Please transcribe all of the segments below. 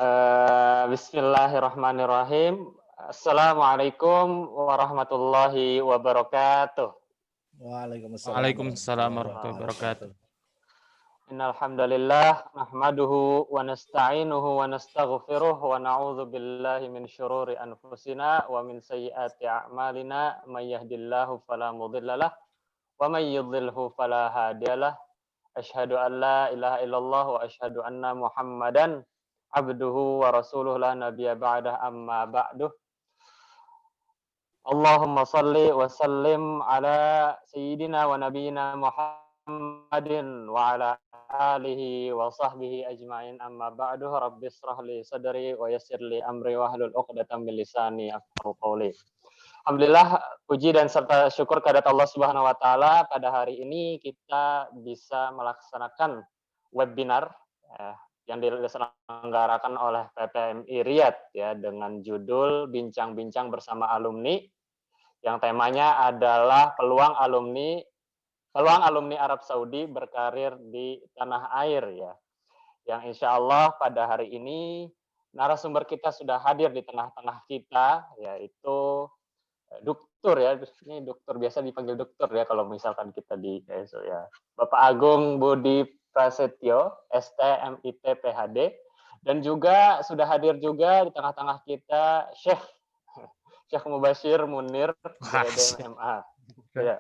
Bismillahirrahmanirrahim. Assalamualaikum warahmatullahi wabarakatuh. Waalaikumsalam Waalaikumsalam warahmatullahi warahmatullahi wabarakatuh. wabarakatuh. Innal hamdalillah nahmaduhu wa nasta'inuhu wa nastaghfiruh wa na'udzu billahi min syururi anfusina wa min sayyiati a'malina may yahdihillahu fala mudhillalah wa may yudhlilhu fala hadiyalah. Asyhadu an la ilaha illallah wa asyhadu anna Muhammadan abduhu wa rasuluh la nabiyya ba'dah amma ba'du. Allahumma salli wa sallim ala sayyidina wa nabiyyina Muhammadin wa ala alihi wa sahbihi ajma'in amma ba'du. Rabbi israh li sadri wa yassir li amri wa hlul 'uqdatam min lisani yafqahu qawli. Alhamdulillah, puji dan serta syukur kehadirat Allah Subhanahu wa taala, pada hari ini kita bisa melaksanakan webinar yang diselenggarakan oleh PPMI Riyadh ya, dengan judul Bincang-bincang bersama alumni, yang temanya adalah peluang alumni Arab Saudi berkarir di tanah air ya. Yang insya Allah pada hari ini narasumber kita sudah hadir di tengah-tengah kita, yaitu dokter ya, ini dokter, biasa dipanggil dokter ya kalau misalkan kita di KSO ya. Bapak Agung Budi Prasetyo, ST, MIT, PhD, dan juga sudah hadir juga di tengah-tengah kita Syekh Mubashir Munir, DDMA. Ya.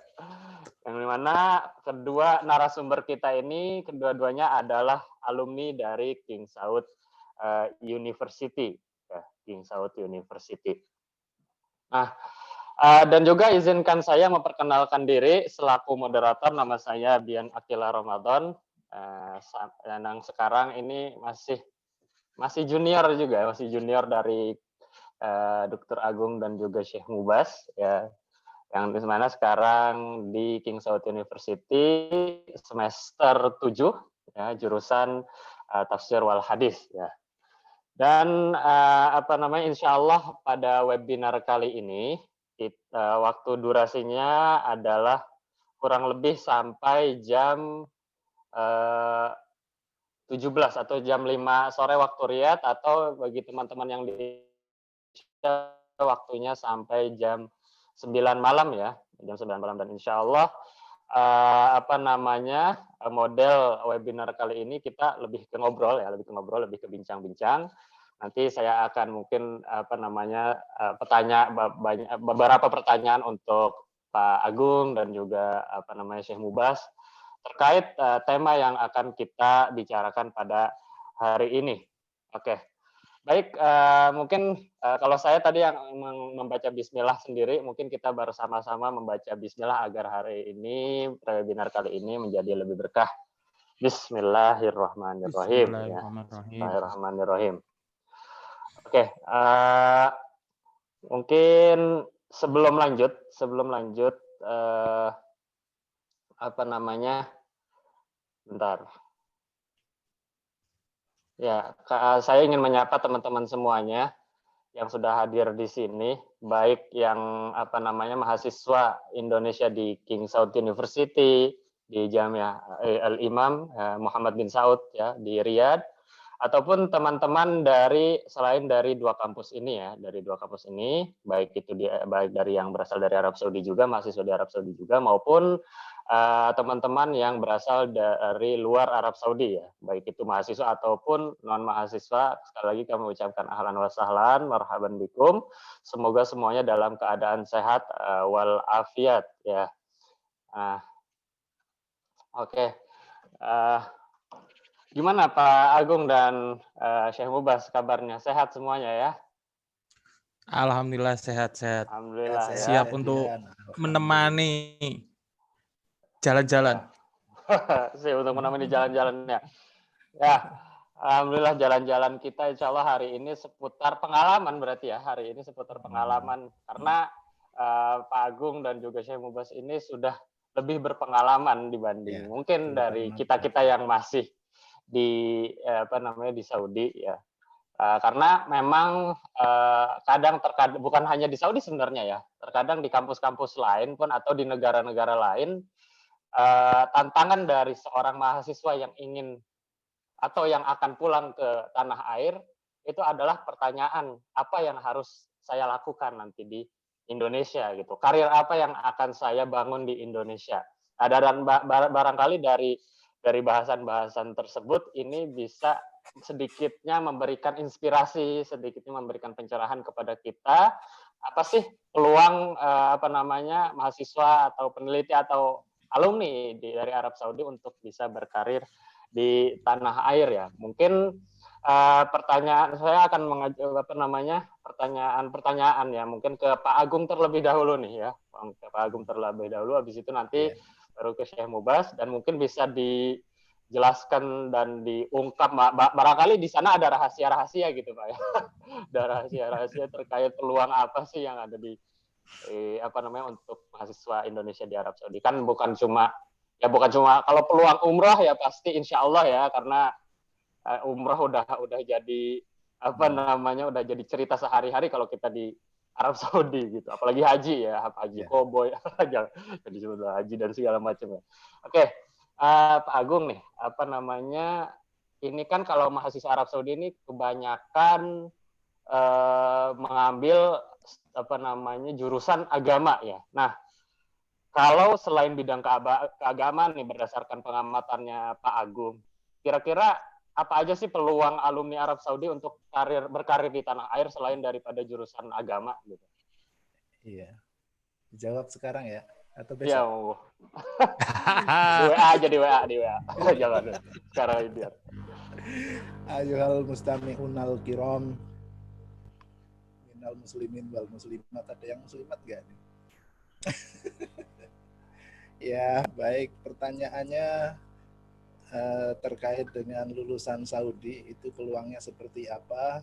Yang dimana kedua narasumber kita ini, kedua-duanya adalah alumni dari King Saud University, ya, King Saud University. Nah, dan juga izinkan saya memperkenalkan diri selaku moderator. Nama saya Bian Akila Ramadan. Yang sekarang ini masih junior juga, masih junior dari Dr. Agung dan juga Syekh Mubas ya. Yang di mana sekarang di King Saud University semester 7 ya, jurusan tafsir wal hadis ya. Dan insya Allah pada webinar kali ini waktu durasinya adalah kurang lebih sampai jam 17 atau jam 5 sore waktu Riyadh, atau bagi teman-teman yang di waktunya sampai jam 9 malam ya, jam 9 malam. Dan insya Allah model webinar kali ini kita lebih ke ngobrol ya, lebih ke bincang-bincang. Nanti saya akan mungkin beberapa pertanyaan untuk Pak Agung dan juga Syekh Mubas terkait tema yang akan kita bicarakan pada hari ini. Oke. Baik, mungkin kalau saya tadi yang membaca bismillah sendiri, mungkin kita bersama-sama membaca bismillah agar hari ini, webinar kali ini menjadi lebih berkah. Bismillahirrahmanirrahim. Bismillahirrahmanirrahim. Oke, mungkin sebelum lanjut, bentar. Ya, saya ingin menyapa teman-teman semuanya yang sudah hadir di sini, baik yang mahasiswa Indonesia di King Saud University, di Jamiah Al-Imam Muhammad bin Saud ya di Riyadh, ataupun teman-teman selain dari dua kampus ini ya, baik dari yang berasal dari Arab Saudi juga, mahasiswa di Arab Saudi juga, maupun teman-teman yang berasal dari luar Arab Saudi ya, baik itu mahasiswa ataupun non mahasiswa. Sekali lagi kami ucapkan ahlan wa sahlan, marhaban bikum. Semoga semuanya dalam keadaan sehat wal afiat ya. Oke. Gimana Pak Agung dan Syekh Mubas kabarnya? Sehat semuanya ya? Alhamdulillah sehat-sehat. Alhamdulillah ya. Siap untuk menemani jalan-jalan. Siap untuk menemani jalan-jalannya. Ya, alhamdulillah jalan-jalan kita insya Allah hari ini seputar pengalaman berarti ya. Hari ini seputar pengalaman. Karena Pak Agung dan juga Syekh Mubas ini sudah lebih berpengalaman dibanding mungkin dari kita-kita yang masih di di Saudi ya. Karena memang kadang bukan hanya di Saudi sebenarnya ya, terkadang di kampus-kampus lain pun atau di negara-negara lain, tantangan dari seorang mahasiswa yang ingin atau yang akan pulang ke tanah air itu adalah pertanyaan apa yang harus saya lakukan nanti di Indonesia gitu. Karir apa yang akan saya bangun di Indonesia. Dan barangkali dari bahasan-bahasan tersebut ini bisa sedikitnya memberikan inspirasi, sedikitnya memberikan pencerahan kepada kita apa sih peluang mahasiswa atau peneliti atau alumni dari Arab Saudi untuk bisa berkarir di tanah air ya. Mungkin pertanyaan saya akan pertanyaan ya mungkin ke Pak Agung terlebih dahulu nih ya, ke Pak Agung terlebih dahulu, habis itu nanti baru ke Syekh Mubas dan mungkin bisa dijelaskan dan diungkap barangkali di sana ada rahasia-rahasia gitu Pak ya. Ada rahasia-rahasia terkait peluang apa sih yang ada di untuk mahasiswa Indonesia di Arab Saudi. Kan bukan cuma kalau peluang umrah ya pasti insya Allah ya, karena umrah udah jadi udah jadi cerita sehari-hari kalau kita di Arab Saudi gitu. Apalagi haji ya, haji koboi, jadi sudah haji dan segala macam ya. Oke, Pak Agung nih, ini kan kalau mahasiswa Arab Saudi ini kebanyakan mengambil jurusan agama ya. Nah, kalau selain bidang keagamaan nih berdasarkan pengamatannya Pak Agung, kira-kira apa aja sih peluang alumni Arab Saudi untuk berkarir di tanah air selain daripada jurusan agama gitu? Iya. Dijawab sekarang ya atau besok? Ya, di WA aja di WA. Jangan sekarang biar. Ayuhal mustami'unal kiram minal muslimin wal muslimat. Ada yang muslimat gak nih? Ya, baik, pertanyaannya terkait dengan lulusan Saudi itu peluangnya seperti apa?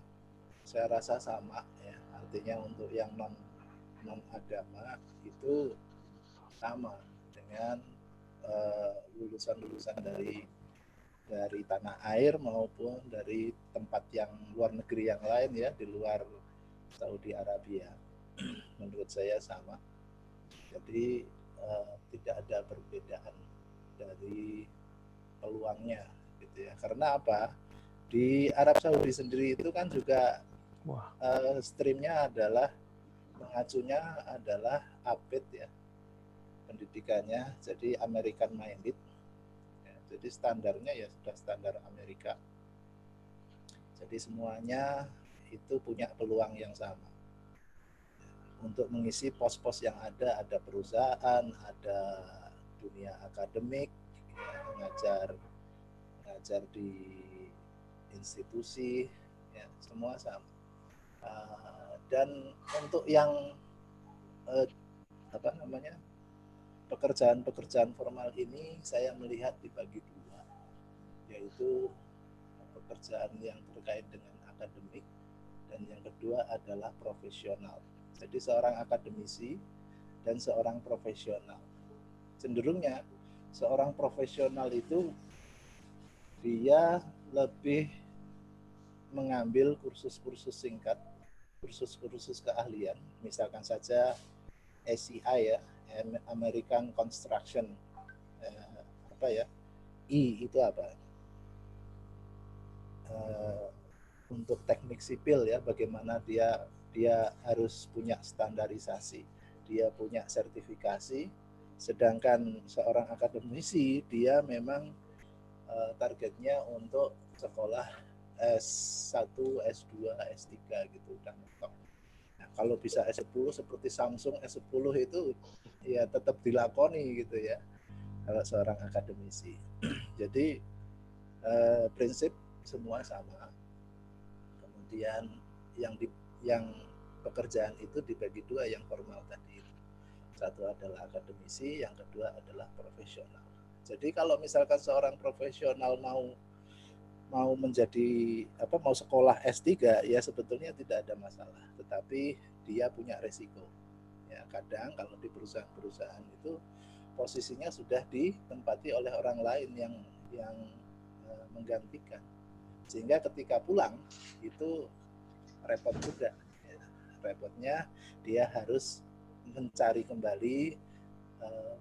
Saya rasa sama ya. Artinya untuk yang non agama itu sama dengan lulusan-lulusan dari tanah air maupun dari tempat yang luar negeri yang lain ya, di luar Saudi Arabia. Menurut saya sama. Jadi tidak ada perbedaan dari peluangnya gitu ya. Karena apa? Di Arab Saudi sendiri itu kan juga streamnya adalah mengacunya adalah APED ya, pendidikannya, jadi American minded ya, jadi standarnya ya sudah standar Amerika, jadi semuanya itu punya peluang yang sama untuk mengisi pos-pos yang ada perusahaan, ada dunia akademik ya, mengajar di institusi ya, semua sama. Dan untuk yang pekerjaan formal ini saya melihat dibagi dua, yaitu pekerjaan yang terkait dengan akademik dan yang kedua adalah profesional. Jadi seorang akademisi dan seorang profesional. Cenderungnya seorang profesional itu dia lebih mengambil kursus-kursus singkat, kursus-kursus keahlian, misalkan saja ACI ya, American Construction, I itu apa? Untuk teknik sipil ya, bagaimana dia harus punya standarisasi, dia punya sertifikasi, sedangkan seorang akademisi dia memang targetnya untuk sekolah S1, S2, S3 gitu udah mentok. Nah, kalau bisa S10 seperti Samsung S10 itu ya tetap dilakoni gitu ya kalau seorang akademisi. Jadi prinsip semua sama. Kemudian yang pekerjaan itu dibagi dua, yang formal tadi itu. Satu adalah akademisi, yang kedua adalah profesional. Jadi kalau misalkan seorang profesional mau sekolah S3 ya sebetulnya tidak ada masalah, tetapi dia punya resiko. Ya, kadang kalau di perusahaan-perusahaan itu posisinya sudah ditempati oleh orang lain yang menggantikan. Sehingga ketika pulang itu repot juga. Ya, repotnya dia harus mencari kembali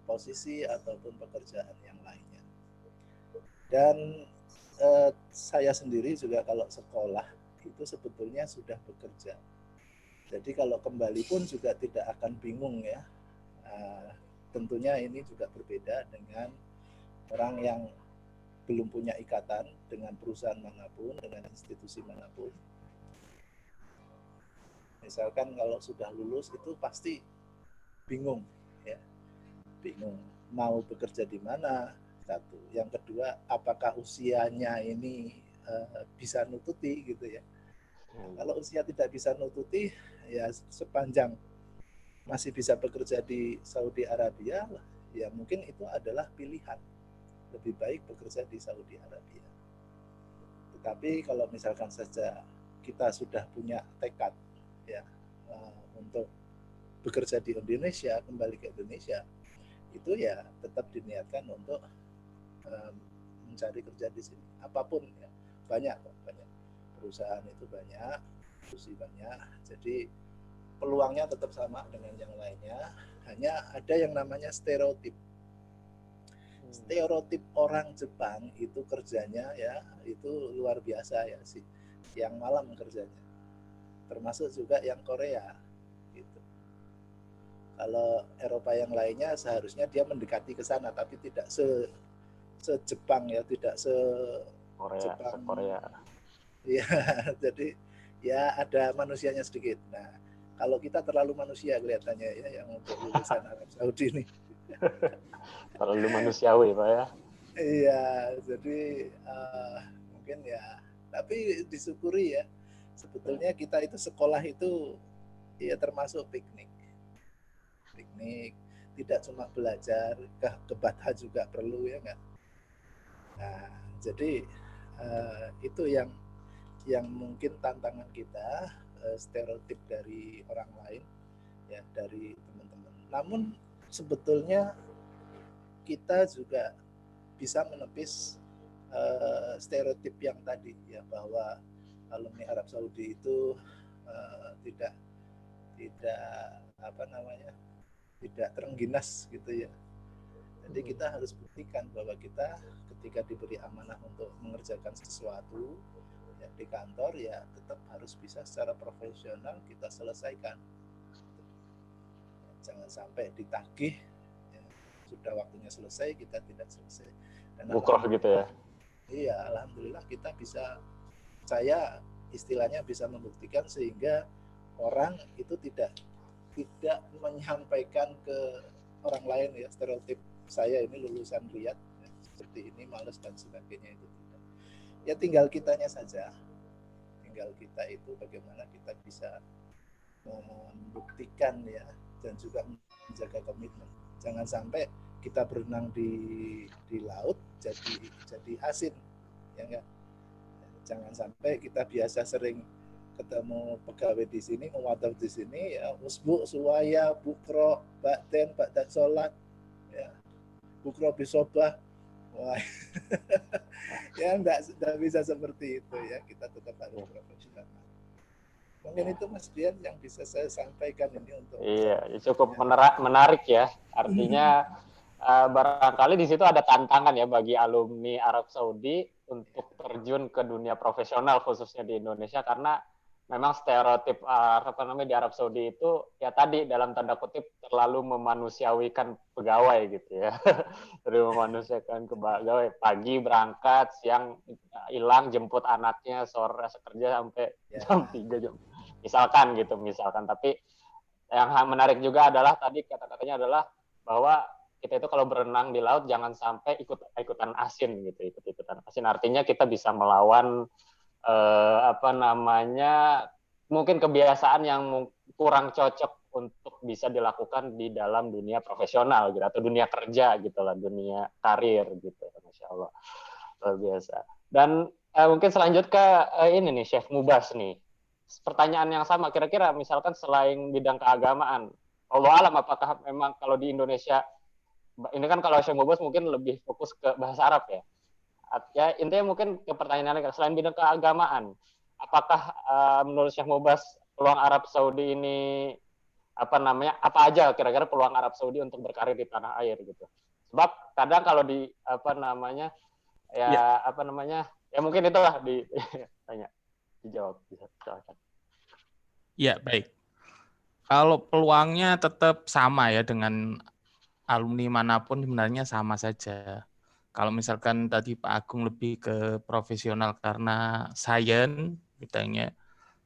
posisi ataupun pekerjaan yang lainnya. Dan saya sendiri juga kalau sekolah itu sebetulnya sudah bekerja. Jadi kalau kembali pun juga tidak akan bingung ya. Tentunya ini juga berbeda dengan orang yang belum punya ikatan dengan perusahaan manapun, dengan institusi manapun. Misalkan kalau sudah lulus itu pasti bingung ya, bingung mau bekerja di mana, satu. Yang kedua, apakah usianya ini bisa nututi gitu ya. Kalau usia tidak bisa nututi, ya sepanjang masih bisa bekerja di Saudi Arabia, ya mungkin itu adalah pilihan. Lebih baik bekerja di Saudi Arabia. Tetapi kalau misalkan saja kita sudah punya tekad ya untuk bekerja di Indonesia, kembali ke Indonesia, itu ya tetap diniatkan untuk mencari kerja di sini. Apapun ya, banyak perusahaan itu banyak, institusi banyak. Jadi peluangnya tetap sama dengan yang lainnya. Hanya ada yang namanya stereotip. Stereotip orang Jepang itu kerjanya ya itu luar biasa ya sih, siang malam kerjanya. Termasuk juga yang Korea gitu. Kalau Eropa yang lainnya seharusnya dia mendekati ke sana, tapi tidak se-Jepang ya, tidak se-Jepang. Korea. Ya, jadi ya ada manusianya sedikit. Nah, kalau kita terlalu manusia kelihatannya ya yang untuk lulusan Arab Saudi ini. Terlalu manusiawi Pak ya. Iya, jadi mungkin ya, tapi disyukuri ya. Sebetulnya kita itu sekolah itu ya termasuk piknik, tidak cuma belajar, ke Batha juga perlu ya nggak. Nah, jadi itu yang mungkin tantangan kita, stereotip dari orang lain ya, dari teman-teman. Namun sebetulnya kita juga bisa menepis stereotip yang tadi ya, bahwa alumni Arab Saudi itu tidak tidak terengginas gitu ya. Jadi kita harus buktikan bahwa kita ketika diberi amanah untuk mengerjakan sesuatu ya, di kantor ya tetap harus bisa secara profesional kita selesaikan. Jangan sampai ditagih ya, sudah waktunya selesai kita tidak selesai. Dan bukroh gitu ya. Iya, alhamdulillah kita bisa, saya istilahnya bisa membuktikan sehingga orang itu tidak menyampaikan ke orang lain ya stereotip saya ini lulusan Riyadh ya, seperti ini malas dan sebagainya, itu tidak. Ya tinggal kitanya saja, tinggal kita itu bagaimana kita bisa membuktikan ya, dan juga menjaga komitmen. Jangan sampai kita berenang di laut jadi asin ya enggak. Jangan sampai kita biasa sering ketemu pegawai di sini, mewadaf di sini ya, usbu, suwaya, bukro, bakten sholat ya, bukro bisobah. Wah. Ya enggak bisa seperti itu ya, kita tetap harus profesional. Mungkin itu Mas Dian yang bisa saya sampaikan ini untuk. Iya, cukup menarik ya. Artinya barangkali di situ ada tantangan ya bagi alumni Arab Saudi untuk terjun ke dunia profesional khususnya di Indonesia, karena memang stereotip di Arab Saudi itu ya tadi dalam tanda kutip terlalu memanusiawikan pegawai gitu ya. Terlalu memanusiakan pegawai, pagi berangkat, siang hilang, jemput anaknya, sore kerja sampai jam 3 jam. Misalkan. Tapi yang menarik juga adalah tadi kata-katanya adalah bahwa kita itu kalau berenang di laut jangan sampai ikutan asin gitu, ikutan asin. Artinya kita bisa melawan mungkin kebiasaan yang kurang cocok untuk bisa dilakukan di dalam dunia profesional gitu, atau dunia kerja gitu lah, dunia karir gitu. Masya Allah, luar biasa. Dan mungkin selanjut ke ini nih, Chef Mubas nih. Pertanyaan yang sama, kira-kira misalkan selain bidang keagamaan, Allah alam apakah memang kalau di Indonesia, ini kan kalau Chef Mubas mungkin lebih fokus ke bahasa Arab ya. Ya intinya mungkin ke pertanyaan selain bidang keagamaan, apakah menurut Syekh Mubas peluang Arab Saudi ini apa aja kira-kira peluang Arab Saudi untuk berkarir di tanah air gitu. Sebab kadang kalau di ya mungkin itulah ditanya. dijawab. Silakan. Ya, baik. Kalau peluangnya tetap sama ya dengan alumni manapun sebenarnya sama saja. Kalau misalkan tadi Pak Agung lebih ke profesional karena sains, misalnya,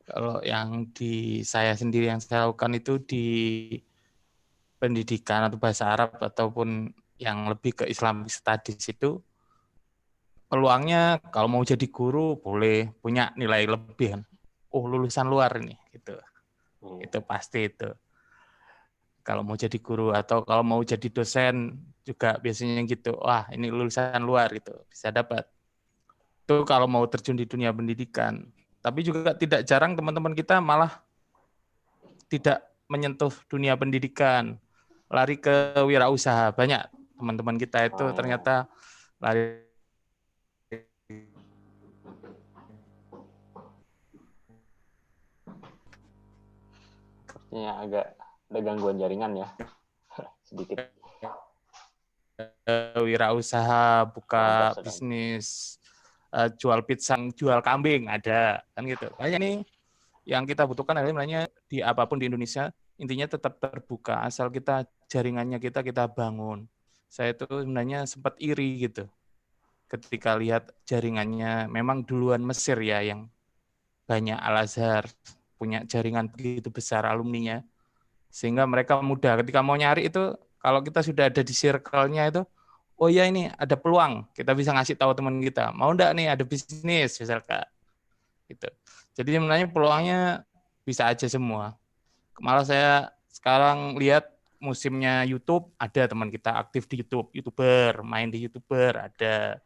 kalau yang di saya sendiri yang saya lakukan itu di pendidikan atau bahasa Arab ataupun yang lebih ke Islamic Studies itu peluangnya kalau mau jadi guru boleh punya nilai lebih kan. Oh, lulusan luar ini gitu. Itu pasti itu. Kalau mau jadi guru atau kalau mau jadi dosen juga biasanya gitu. Wah, ini lulusan luar gitu, bisa dapat. Itu kalau mau terjun di dunia pendidikan. Tapi juga tidak jarang teman-teman kita malah tidak menyentuh dunia pendidikan, lari ke wirausaha. Banyak teman-teman kita itu ternyata lari. Sepertinya agak ada gangguan jaringan ya, sedikit. Wirausaha, buka Sedang. bisnis, jual pizza, jual kambing, ada kan gitu. Banyak nih yang kita butuhkan adalah di apapun di Indonesia, intinya tetap terbuka asal kita jaringannya kita bangun. Saya itu sebenarnya sempat iri gitu ketika lihat jaringannya, memang duluan Mesir ya yang banyak Al-Azhar punya jaringan begitu besar alumninya, sehingga mereka mudah ketika mau nyari itu, kalau kita sudah ada di circle-nya itu, oh ya ini ada peluang, kita bisa ngasih tahu teman kita, mau enggak nih ada bisnis misalkan gitu. Jadi sebenarnya peluangnya bisa aja semua. Malah saya sekarang lihat musimnya YouTube, ada teman kita aktif di YouTube, YouTuber, main di YouTuber, ada.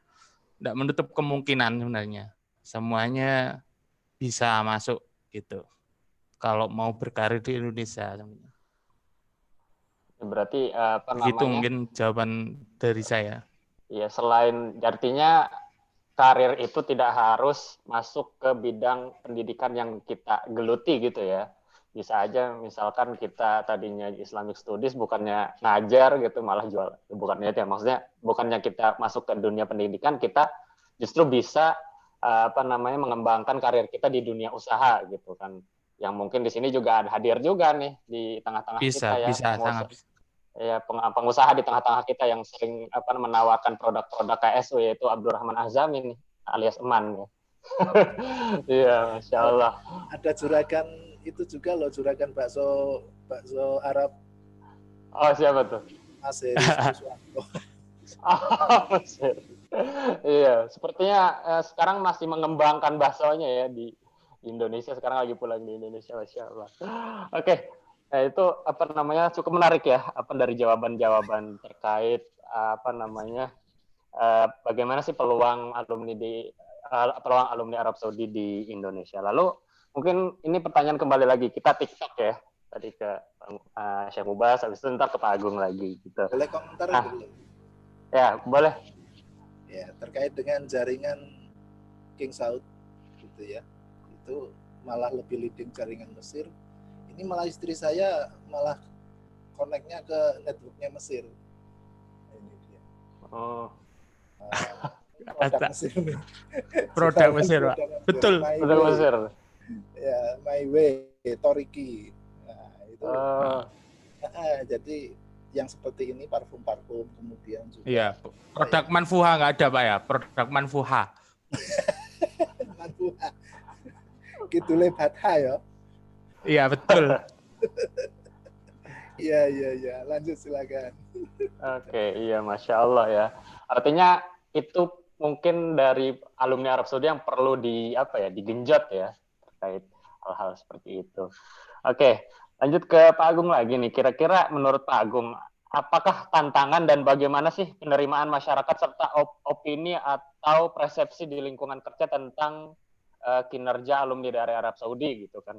Tidak menutup kemungkinan sebenarnya. Semuanya bisa masuk gitu. Kalau mau berkarir di Indonesia. Berarti apa Begitu namanya? mungkin jawaban dari saya. Ya, selain artinya karir itu tidak harus masuk ke bidang pendidikan yang kita geluti gitu ya. Bisa aja misalkan kita tadinya Islamic Studies bukannya ngajar gitu malah jual, bukannya itu ya, maksudnya bukannya kita masuk ke dunia pendidikan, kita justru bisa apa namanya mengembangkan karir kita di dunia usaha gitu kan. Yang mungkin di sini juga ada hadir juga nih di tengah-tengah kita ya, Bisa sangat. Ya, pengusaha di tengah-tengah kita yang sering menawarkan produk-produk KSU, yaitu Abdurrahman Azami nih, alias Eman ya. Iya, Masya Allah. Ada juragan itu juga loh, juragan bakso Arab. Oh, siapa tuh? Mas Heri Suswanto. Iya, sepertinya sekarang masih mengembangkan baksonya ya di Indonesia. Sekarang lagi pulang di Indonesia, Masya Allah. Oke, nah itu apa namanya cukup menarik ya, apa dari jawaban-jawaban terkait apa namanya bagaimana sih peluang alumni Arab Saudi di Indonesia. Lalu mungkin ini pertanyaan kembali lagi, kita TikTok ya, tadi ke Syekh Mubas, habis itu ntar ke Pak Agung lagi gitu. Boleh komentar dulu? Ya, boleh. Ya, terkait dengan jaringan King Saud gitu ya. Itu malah lebih leading jaringan Mesir. Ini malah istri saya malah connect-nya ke networknya Mesir. Ini dia. Oh. Produk Mesir nih. Produk Mesir, Pak. Betul. Produk Mesir. Ya, My Way, Toriki. Nah, itu. Jadi yang seperti ini parfum-parfum, kemudian juga. Iya, produk Manfuha nggak ada Pak ya, produk Manfuha. Manfuha. Kidule Batha ya. Iya betul. Iya. Lanjut silakan. Oke, iya, Masya Allah ya. Artinya itu mungkin dari alumni Arab Saudi yang perlu digenjot ya terkait hal-hal seperti itu. Oke, lanjut ke Pak Agung lagi nih. Kira-kira menurut Pak Agung, apakah tantangan dan bagaimana sih penerimaan masyarakat serta opini atau persepsi di lingkungan kerja tentang kinerja alumni dari Arab Saudi gitu kan?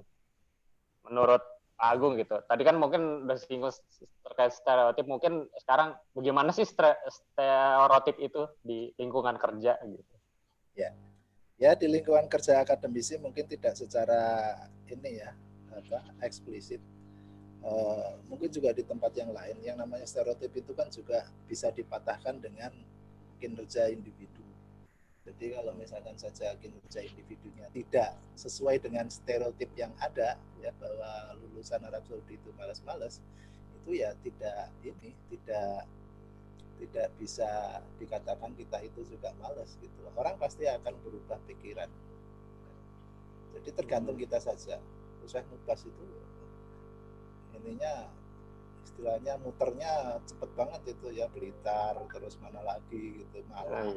Menurut Pak Agung gitu. Tadi kan mungkin udah singgung terkait stereotip, mungkin sekarang bagaimana sih stereotip itu di lingkungan kerja gitu? Ya di lingkungan kerja akademisi mungkin tidak secara ini ya eksplisit. Mungkin juga di tempat yang lain yang namanya stereotip itu kan juga bisa dipatahkan dengan kinerja individu. Jadi kalau misalkan saja kinerja individunya tidak sesuai dengan stereotip yang ada ya bahwa lulusan Arab Saudi itu malas-malas, itu ya tidak bisa dikatakan kita itu juga malas gitu. Orang pasti akan berubah pikiran. Jadi tergantung kita saja. Syekh Mubas itu ininya istilahnya muternya cepet banget itu ya, Blitar terus mana lagi gitu, Malang,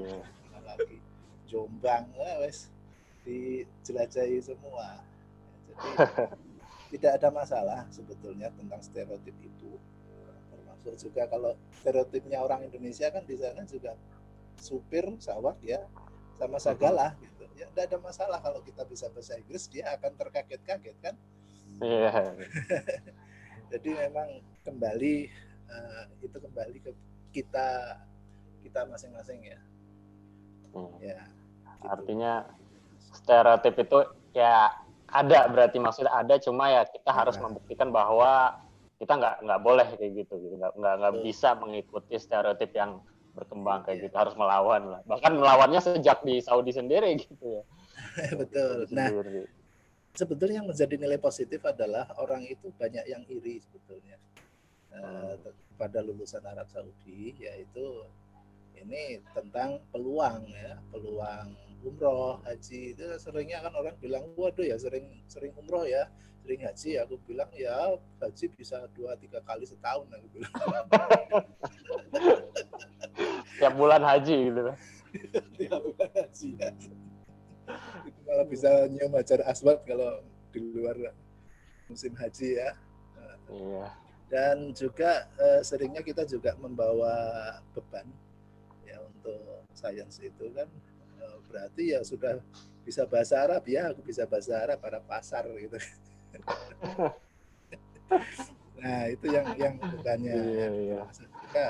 mana lagi Jombang, wes dijelajahi semua. Jadi tidak ada masalah sebetulnya tentang stereotip itu. Termasuk juga kalau stereotipnya orang Indonesia kan di sana juga supir sawak ya sama sagalah gitu. Ya tidak ada masalah kalau kita bisa bahasa Inggris, dia akan terkaget-kaget kan. Iya. Jadi memang kembali itu kembali ke kita masing-masing ya. Ya. Gitu. Artinya stereotip itu ya ada, berarti maksudnya ada, cuma ya kita harus membuktikan bahwa kita nggak boleh kayak gitu, nggak bisa mengikuti stereotip yang berkembang kayak gitu, harus melawan lah, bahkan melawannya sejak di Saudi sendiri gitu ya. Betul. Nah, sebetulnya yang menjadi nilai positif adalah orang itu banyak yang iri sebetulnya pada lulusan Arab Saudi, yaitu ini tentang peluang umroh, haji. Itu seringnya kan orang bilang, waduh ya sering umroh ya, sering haji. Aku bilang ya haji bisa 2-3 kali setahun, aku bilang. Tiap bulan haji gitu. Tiap bulan haji ya. Itu malah bisa nyium Hajar Aswad kalau di luar musim haji ya. Iya. Dan juga seringnya kita juga membawa beban ya untuk sains itu kan, berarti ya sudah bisa bahasa Arab ya, aku bisa bahasa Arab pasar gitu. Nah itu yang bukannya. Iya. Juga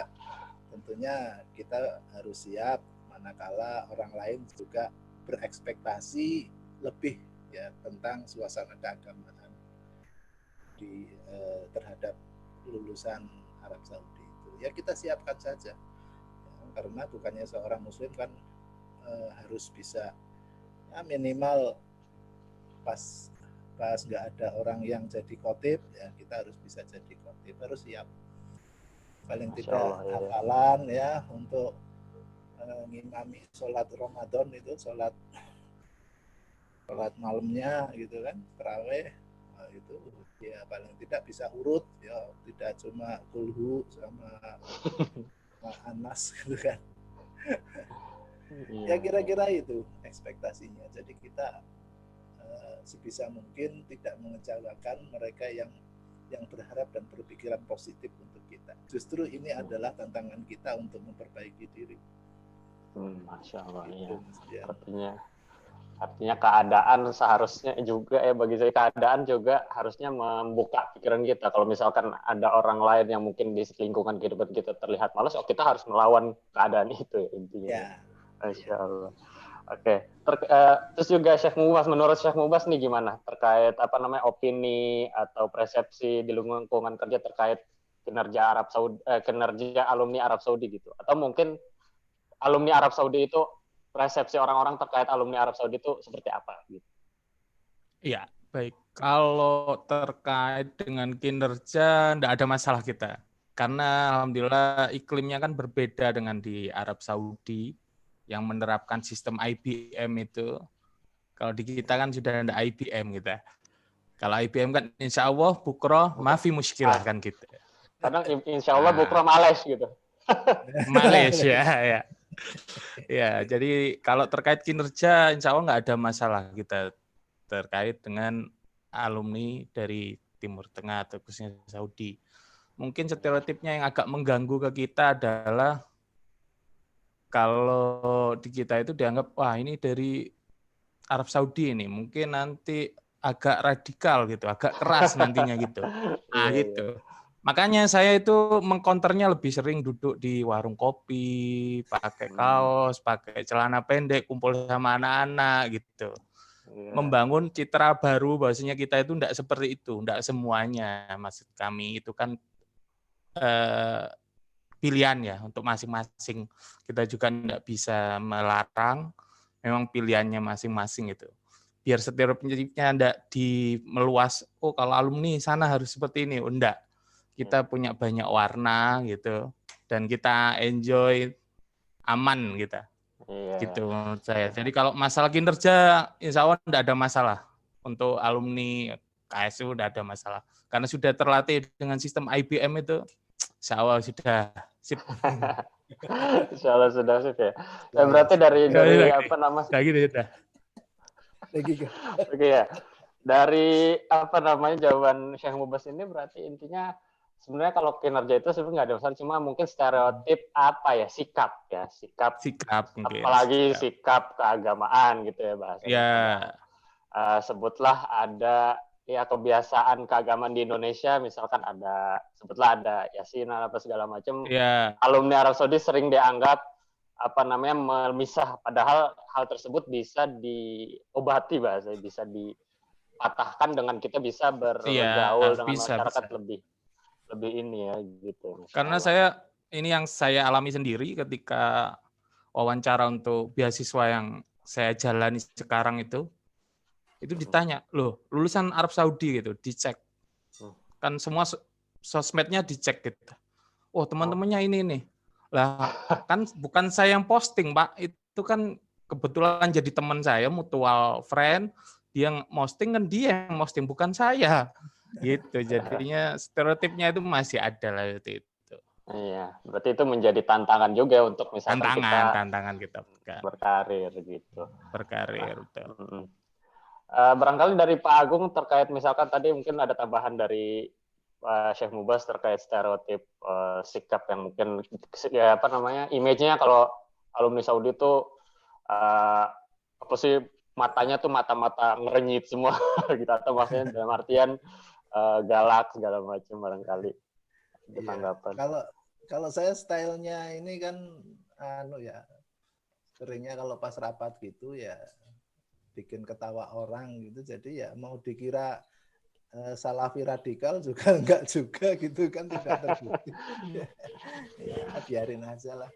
tentunya kita harus siap manakala orang lain juga berekspektasi lebih ya tentang suasana keagamaan terhadap lulusan Arab Saudi itu. Ya kita siapkan saja. Karena bukannya seorang muslim kan harus bisa ya minimal pas nggak ada orang yang jadi khotib ya kita harus bisa jadi khotib, harus siap paling tidak hafalan ya untuk ngimami sholat Ramadan itu, sholat malamnya gitu kan, tarawih itu ya paling tidak bisa urut ya, tidak cuma kulhu sama Anas gitu kan. Ya kira-kira itu ekspektasinya. Jadi kita sebisa mungkin tidak mengecewakan mereka yang berharap dan berpikiran positif untuk kita. Justru ini adalah tantangan kita untuk memperbaiki diri. Masya Allah gitu, ya. Artinya keadaan seharusnya juga ya, bagi saya keadaan juga harusnya membuka pikiran kita. Kalau misalkan ada orang lain yang mungkin di lingkungan kehidupan kita terlihat malas, kita harus melawan keadaan itu ya, intinya. Ya. Masya Allah. Oke. Terus juga Syekh Mubas, menurut Syekh Mubas nih gimana terkait opini atau persepsi di lingkungan kerja terkait kinerja kinerja alumni Arab Saudi gitu, atau mungkin alumni Arab Saudi itu, persepsi orang-orang terkait alumni Arab Saudi itu seperti apa gitu? Iya, baik. Kalau terkait dengan kinerja tidak ada masalah kita. Karena alhamdulillah iklimnya kan berbeda dengan di Arab Saudi yang menerapkan sistem IBM itu. Kalau di kita kan sudah ada IBM gitu. Kalau IBM kan insya Allah bukroh mafi muskilah kan gitu. Kadang insya Allah bukroh males gitu. Males ya. Ya, jadi kalau terkait kinerja insya Allah nggak ada masalah kita terkait dengan alumni dari Timur Tengah atau khususnya Saudi. Mungkin stereotipnya yang agak mengganggu ke kita adalah kalau di kita itu dianggap, wah ini dari Arab Saudi ini, mungkin nanti agak radikal gitu, agak keras nantinya gitu. Nah gitu. Makanya saya itu mengkonternya lebih sering duduk di warung kopi, pakai kaos, pakai celana pendek, kumpul sama anak-anak gitu. Membangun citra baru bahwasanya kita itu tidak seperti itu, tidak semuanya. Maksud kami itu kan pilihan ya untuk masing-masing. Kita juga tidak bisa melarang, memang pilihannya masing-masing gitu. Biar stereotipnya enggak meluas, oh kalau alumni sana harus seperti ini. Oh, enggak. Kita punya banyak warna gitu dan kita enjoy aman kita. Iya. Gitu menurut saya. Jadi kalau masalah kinerja insya Allah enggak ada masalah. Untuk alumni KSU enggak ada masalah. Karena sudah terlatih dengan sistem IBM itu, insya Allah sudah sip. Insya Allah sudah sip ya. Berarti dari apa nama? Lagi sudah. Oke ya. Dari apa namanya jawaban Syekh Mubas ini berarti intinya sebenarnya kalau kinerja itu sebenarnya nggak ada masalah, cuma mungkin stereotip apa ya, sikap mungkin. Apalagi sikap keagamaan gitu ya bahasanya. Ya. Sebutlah ada ya kebiasaan keagamaan di Indonesia, misalkan sebutlah ada yasinan apa segala macam. Ya. Alumni Arab Saudi sering dianggap apa namanya memisah, padahal hal tersebut bisa diobati bahasanya, bisa dipatahkan dengan kita bisa bergaul dengan masyarakat lebih ini ya gitu. Karena ini yang saya alami sendiri ketika wawancara untuk beasiswa yang saya jalani sekarang itu ditanya, loh lulusan Arab Saudi gitu, dicek. Kan semua sosmednya dicek gitu. Oh teman-temannya ini nih. Lah kan bukan saya yang posting Pak, itu kan kebetulan jadi teman saya, mutual friend, dia yang posting kan dia yang posting, bukan saya. Gitu, jadinya stereotipnya itu masih ada lah itu. Iya, berarti itu menjadi tantangan juga untuk misalkan tantangan kita berkarir gitu. Berkarir, betul. Barangkali dari Pak Agung terkait misalkan tadi mungkin ada tambahan dari Syekh Mubas terkait stereotip sikap yang mungkin ya apa namanya image-nya kalau alumni Saudi itu apa sih matanya tuh mata-mata ngerenyit semua gitu, atau maksudnya dalam artian galak segala macam barangkali. Tanggapan. Kalau saya stylenya ini kan seringnya kalau pas rapat gitu ya bikin ketawa orang gitu, jadi ya mau dikira Salafi radikal juga enggak juga gitu kan, tidak terbukti. Ya biarin aja lah,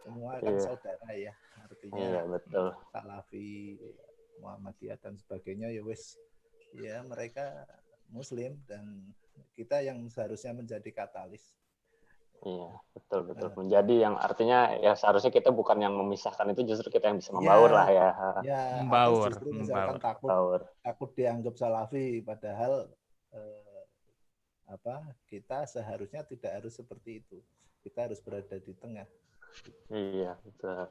semua kan saudara ya, artinya betul. Salafi, Muhammadiyah dan sebagainya ya wis, ya mereka Muslim dan kita yang seharusnya menjadi katalis. Iya, betul. Menjadi yang artinya ya seharusnya kita bukan yang memisahkan, itu justru kita yang bisa membaur lah ya. Ya, membaur. Justru misalkan takut dianggap salafi, padahal kita seharusnya tidak harus seperti itu. Kita harus berada di tengah. Iya, betul.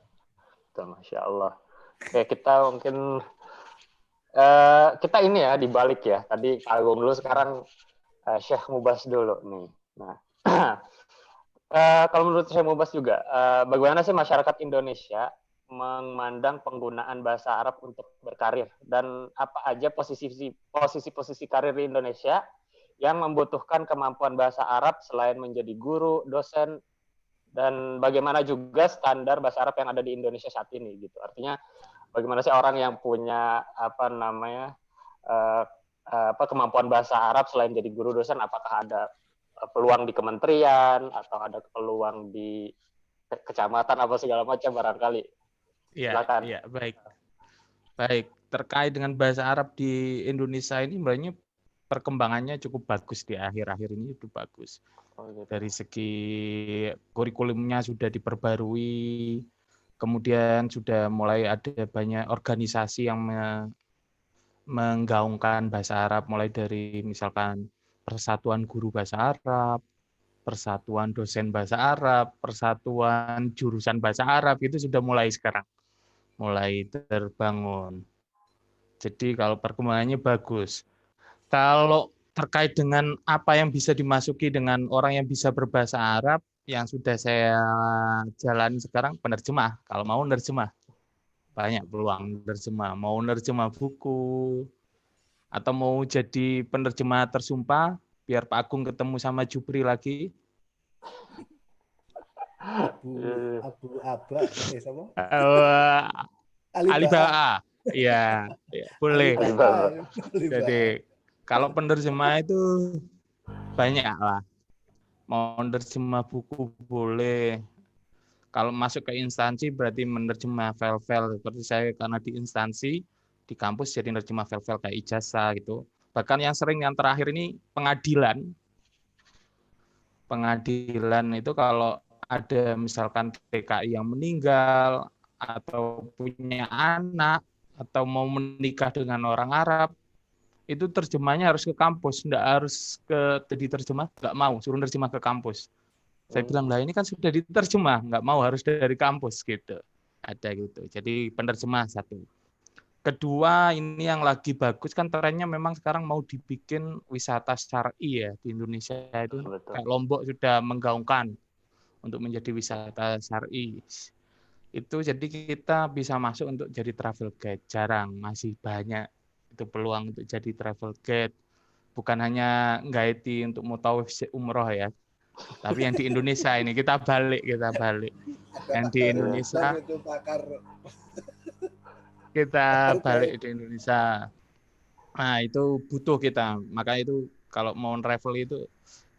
Masya Allah. Oke, kita mungkin kita ini ya dibalik ya. Tadi Pak Agung dulu, sekarang Syekh Mubas dulu nih. Nah, kalau menurut Syekh Mubas juga, bagaimana sih masyarakat Indonesia memandang penggunaan bahasa Arab untuk berkarir, dan apa aja posisi karir di Indonesia yang membutuhkan kemampuan bahasa Arab selain menjadi guru, dosen, dan bagaimana juga standar bahasa Arab yang ada di Indonesia saat ini gitu. Artinya bagaimana sih orang yang punya kemampuan bahasa Arab selain jadi guru, dosen, apakah ada peluang di kementerian atau ada peluang di kecamatan apa segala macam barangkali. Silakan. Iya, baik. Terkait dengan bahasa Arab di Indonesia ini sebenarnya perkembangannya cukup bagus di akhir-akhir ini, itu bagus. Dari segi kurikulumnya sudah diperbarui, kemudian sudah mulai ada banyak organisasi yang menggaungkan bahasa Arab, mulai dari misalkan Persatuan Guru Bahasa Arab, Persatuan Dosen Bahasa Arab, Persatuan Jurusan Bahasa Arab, itu sudah mulai sekarang. Mulai terbangun. Jadi kalau perkembangannya bagus. Kalau terkait dengan apa yang bisa dimasuki dengan orang yang bisa berbahasa Arab, yang sudah saya jalani sekarang, penerjemah. Kalau mau nerjemah, banyak peluang nerjemah. Mau nerjemah buku, atau mau jadi penerjemah tersumpah, biar Pak Agung ketemu sama Jupri lagi. Abu Aba, siapa? Alibaba. Iya, boleh. Jadi kalau penerjemah itu banyak lah. Mau nerjemah buku boleh. Kalau masuk ke instansi berarti menerjemah file-file seperti saya, karena di instansi di kampus jadi menerjemah file-file kayak ijazah gitu. Bahkan yang sering yang terakhir ini pengadilan. Pengadilan itu kalau ada misalkan TKI yang meninggal atau punya anak atau mau menikah dengan orang Arab, itu terjemahnya harus ke kampus, enggak harus ke diterjemah, enggak mau, suruh terjemah ke kampus. Saya bilang, lah ini kan sudah diterjemah, enggak mau harus dari kampus gitu. Ada gitu. Jadi penerjemah satu. Kedua, ini yang lagi bagus kan trennya memang sekarang mau dibikin wisata syar'i ya di Indonesia itu. Betul. Kayak Lombok sudah menggaungkan untuk menjadi wisata syar'i. Itu jadi kita bisa masuk untuk jadi travel guide. Jarang, masih banyak itu peluang untuk jadi travel guide. Bukan hanya guide untuk mutawif umroh ya, tapi yang di Indonesia ini kita balik. Yang di Indonesia itu pakar kita balik di Indonesia. Nah, itu butuh kita. Maka itu kalau mau travel itu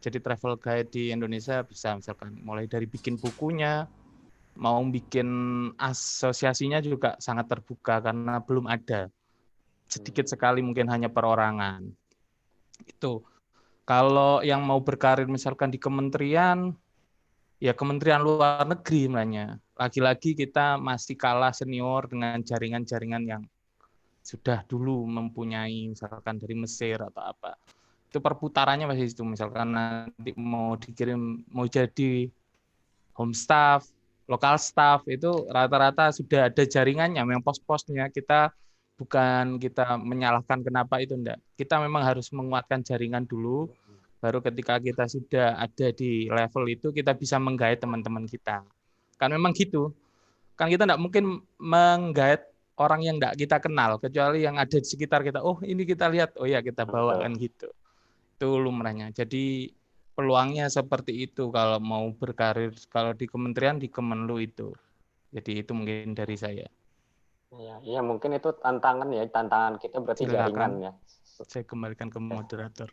jadi travel guide di Indonesia bisa misalkan mulai dari bikin bukunya, mau bikin asosiasinya juga sangat terbuka karena belum ada. Sedikit sekali mungkin hanya perorangan. Itu. Kalau yang mau berkarir misalkan di kementerian, ya Kementerian Luar Negeri namanya. Lagi-lagi kita masih kalah senior dengan jaringan-jaringan yang sudah dulu mempunyai misalkan dari Mesir atau apa. Itu perputarannya masih itu, misalkan nanti mau dikirim, mau jadi home staff, lokal staff, itu rata-rata sudah ada jaringannya, memang pos-posnya. Kita bukan kita menyalahkan kenapa itu, enggak. Kita memang harus menguatkan jaringan dulu, baru ketika kita sudah ada di level itu, kita bisa menggait teman-teman kita. Kan memang gitu. Kan kita enggak mungkin menggait orang yang enggak kita kenal, kecuali yang ada di sekitar kita. Oh, ini kita lihat, oh ya kita bawakan gitu. Itu lumrahnya. Jadi peluangnya seperti itu kalau mau berkarir, kalau di kementerian, di Kemenlu itu. Jadi itu mungkin dari saya. Ya mungkin itu tantangan kita berarti jaringan Silakan, ya. saya kembalikan ke moderator.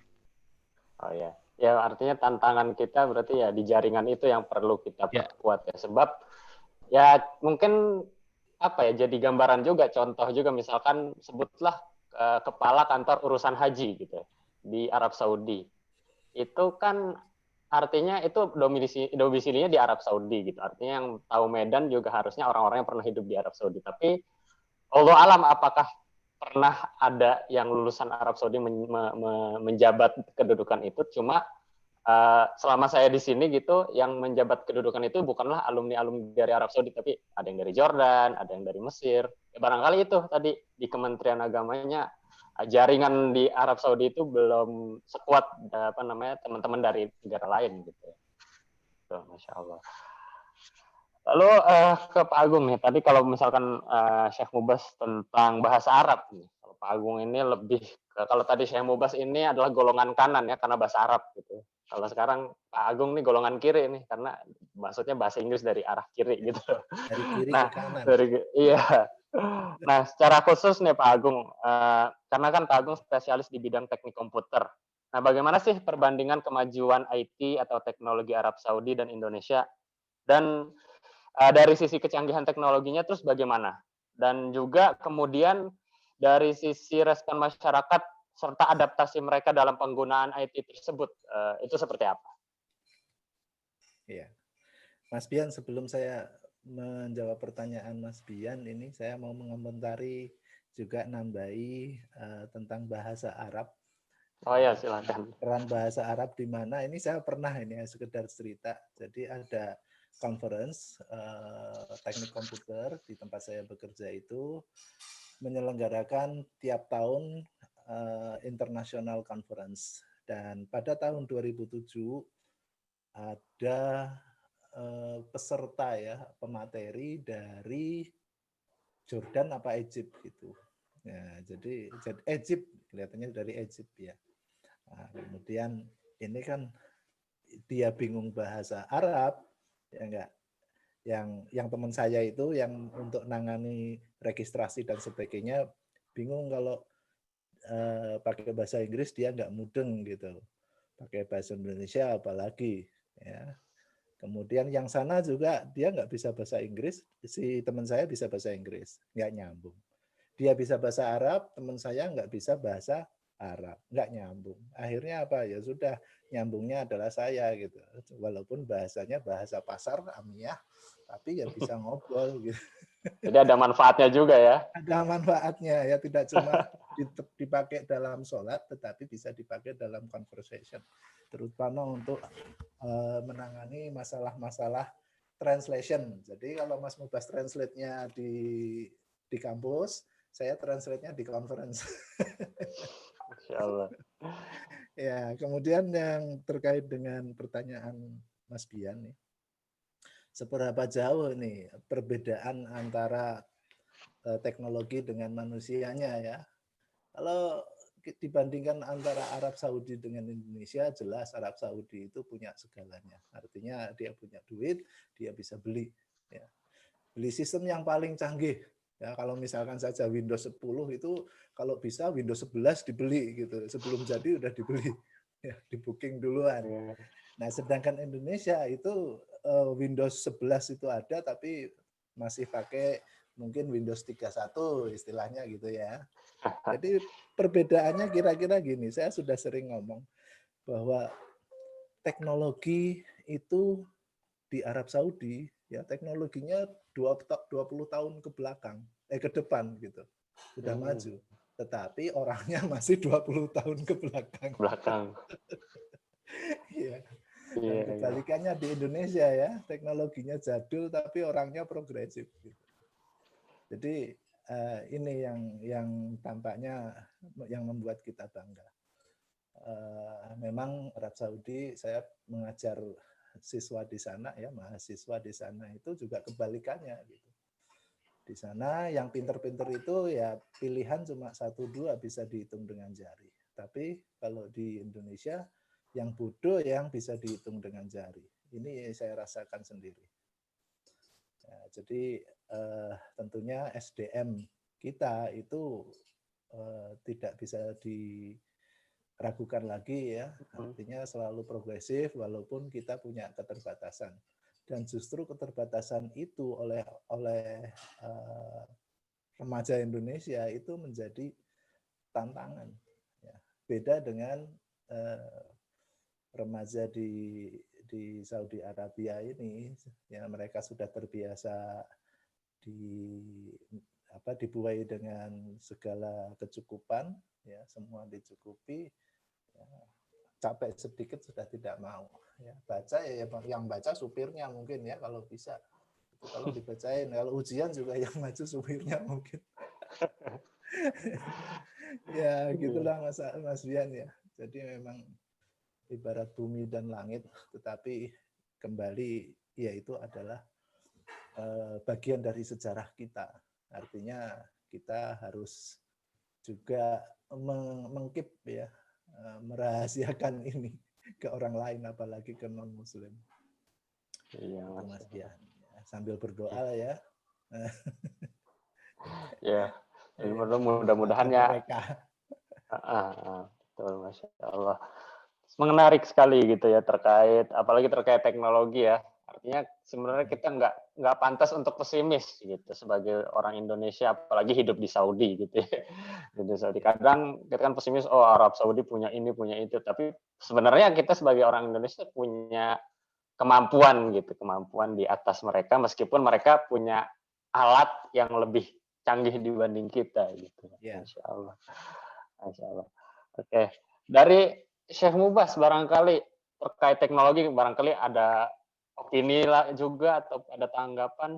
Oh ya. Ya artinya tantangan kita berarti ya di jaringan itu yang perlu kita perkuat ya. Sebab ya mungkin apa ya, jadi gambaran juga, contoh juga misalkan sebutlah kepala kantor urusan haji gitu di Arab Saudi. Itu kan artinya itu domisilinya di Arab Saudi gitu. Artinya yang tahu Medan juga harusnya orang-orang yang pernah hidup di Arab Saudi. Tapi Allah alam apakah pernah ada yang lulusan Arab Saudi menjabat kedudukan itu. Cuma selama saya di sini gitu, yang menjabat kedudukan itu bukanlah alumni-alumni dari Arab Saudi, tapi ada yang dari Jordan, ada yang dari Mesir. Ya, barangkali itu tadi di Kementerian Agamanya jaringan di Arab Saudi itu belum sekuat teman-teman dari negara lain gitu. Tuh, Masya Allah. Lalu ke Pak Agung nih, tadi kalau misalkan Syekh Mubas tentang bahasa Arab nih, kalau Pak Agung ini lebih kalau tadi Syekh Mubas ini adalah golongan kanan ya karena bahasa Arab gitu. Kalau sekarang Pak Agung nih golongan kiri nih karena maksudnya bahasa Inggris dari arah kiri gitu. Dari kiri nah, ke kanan. Iya. Nah, secara khusus nih Pak Agung, karena kan Pak Agung spesialis di bidang teknik komputer. Nah, bagaimana sih perbandingan kemajuan IT atau teknologi Arab Saudi dan Indonesia? Dan dari sisi kecanggihan teknologinya terus bagaimana? Dan juga kemudian dari sisi respon masyarakat serta adaptasi mereka dalam penggunaan IT tersebut, itu seperti apa? Iya. Mas Bian, sebelum saya menjawab pertanyaan Mas Bian ini, saya mau mengomentari juga nambahi tentang bahasa Arab. Oh ya, silakan. Peran bahasa Arab di mana? Ini saya pernah ini sekedar cerita. Jadi ada conference teknik komputer di tempat saya bekerja itu menyelenggarakan tiap tahun international conference, dan pada tahun 2007 ada peserta ya, pemateri dari Jordan apa Egypt gitu. Ya, jadi Egypt, kelihatannya dari Egypt ya. Nah, kemudian ini kan dia bingung bahasa Arab, ya enggak. Yang teman saya itu yang untuk nangani registrasi dan sebagainya bingung kalau pakai bahasa Inggris dia nggak mudeng gitu. Pakai bahasa Indonesia apalagi ya. Kemudian yang sana juga dia nggak bisa bahasa Inggris, si teman saya bisa bahasa Inggris, nggak nyambung. Dia bisa bahasa Arab, teman saya nggak bisa bahasa Arab, nggak nyambung. Akhirnya apa? Ya sudah, nyambungnya adalah saya gitu. Walaupun bahasanya bahasa pasar, amiyah, tapi ya bisa ngobrol gitu. Jadi ada manfaatnya juga ya. Ada manfaatnya ya, tidak cuma dipakai dalam sholat, tetapi bisa dipakai dalam conversation, terutama untuk menangani masalah-masalah translation. Jadi kalau Mas Mubas translate-nya di kampus, saya translate-nya di conference. Masya Allah. Ya, kemudian yang terkait dengan pertanyaan Mas Bian nih, seberapa jauh nih perbedaan antara teknologi dengan manusianya ya? Kalau dibandingkan antara Arab Saudi dengan Indonesia, jelas Arab Saudi itu punya segalanya. Artinya dia punya duit, dia bisa beli. Ya. Beli sistem yang paling canggih. Ya, kalau misalkan saja Windows 10 itu kalau bisa Windows 11 dibeli gitu. Sebelum jadi udah dibeli. Ya, di booking duluan. Nah, sedangkan Indonesia itu Windows 11 itu ada tapi masih pakai mungkin Windows 31 istilahnya gitu ya. Jadi perbedaannya kira-kira gini, saya sudah sering ngomong bahwa teknologi itu di Arab Saudi ya teknologinya 20 tahun ke belakang, ke depan gitu. Sudah maju. Tetapi orangnya masih 20 tahun ke belakang. Iya. Dan kebalikannya di Indonesia ya, teknologinya jadul tapi orangnya progresif gitu. Jadi ini yang tampaknya yang membuat kita bangga. Memang Arab Saudi, saya mengajar siswa di sana ya, mahasiswa di sana itu juga kebalikannya gitu. Di sana yang pinter-pinter itu ya pilihan cuma 1-2 bisa dihitung dengan jari. Tapi kalau di Indonesia yang bodoh yang bisa dihitung dengan jari. Ini saya rasakan sendiri. Ya, jadi tentunya SDM kita itu tidak bisa diragukan lagi ya. Artinya selalu progresif walaupun kita punya keterbatasan. Dan justru keterbatasan itu oleh remaja Indonesia itu menjadi tantangan. Ya. Beda dengan remaja di Saudi Arabia ini, ya mereka sudah terbiasa dibuai dengan segala kecukupan, ya semua dicukupi, ya, capek sedikit sudah tidak mau. Ya, baca ya yang baca supirnya mungkin ya kalau bisa. Kalau dibacain, kalau ujian juga yang maju supirnya mungkin. Ya gitulah Mas Bian ya. Jadi memang ibarat bumi dan langit, tetapi kembali yaitu adalah bagian dari sejarah kita. Artinya kita harus juga mengkip ya, merahasiakan ini ke orang lain, apalagi ke non Muslim. Iya, Mas Bian. Sambil berdoa ya. Ya, mudah-mudahan ya. Betul, Masya Allah. Menarik sekali gitu ya apalagi terkait teknologi ya. Artinya sebenarnya kita nggak pantas untuk pesimis gitu sebagai orang Indonesia, apalagi hidup di Saudi gitu ya. Di Saudi kadang kita kan pesimis, oh Arab Saudi punya ini punya itu, tapi sebenarnya kita sebagai orang Indonesia punya kemampuan di atas mereka meskipun mereka punya alat yang lebih canggih dibanding kita gitu. Yeah. Masya Allah. Oke. Dari Syekh Mubas barangkali terkait teknologi barangkali ada opini lah juga atau ada tanggapan?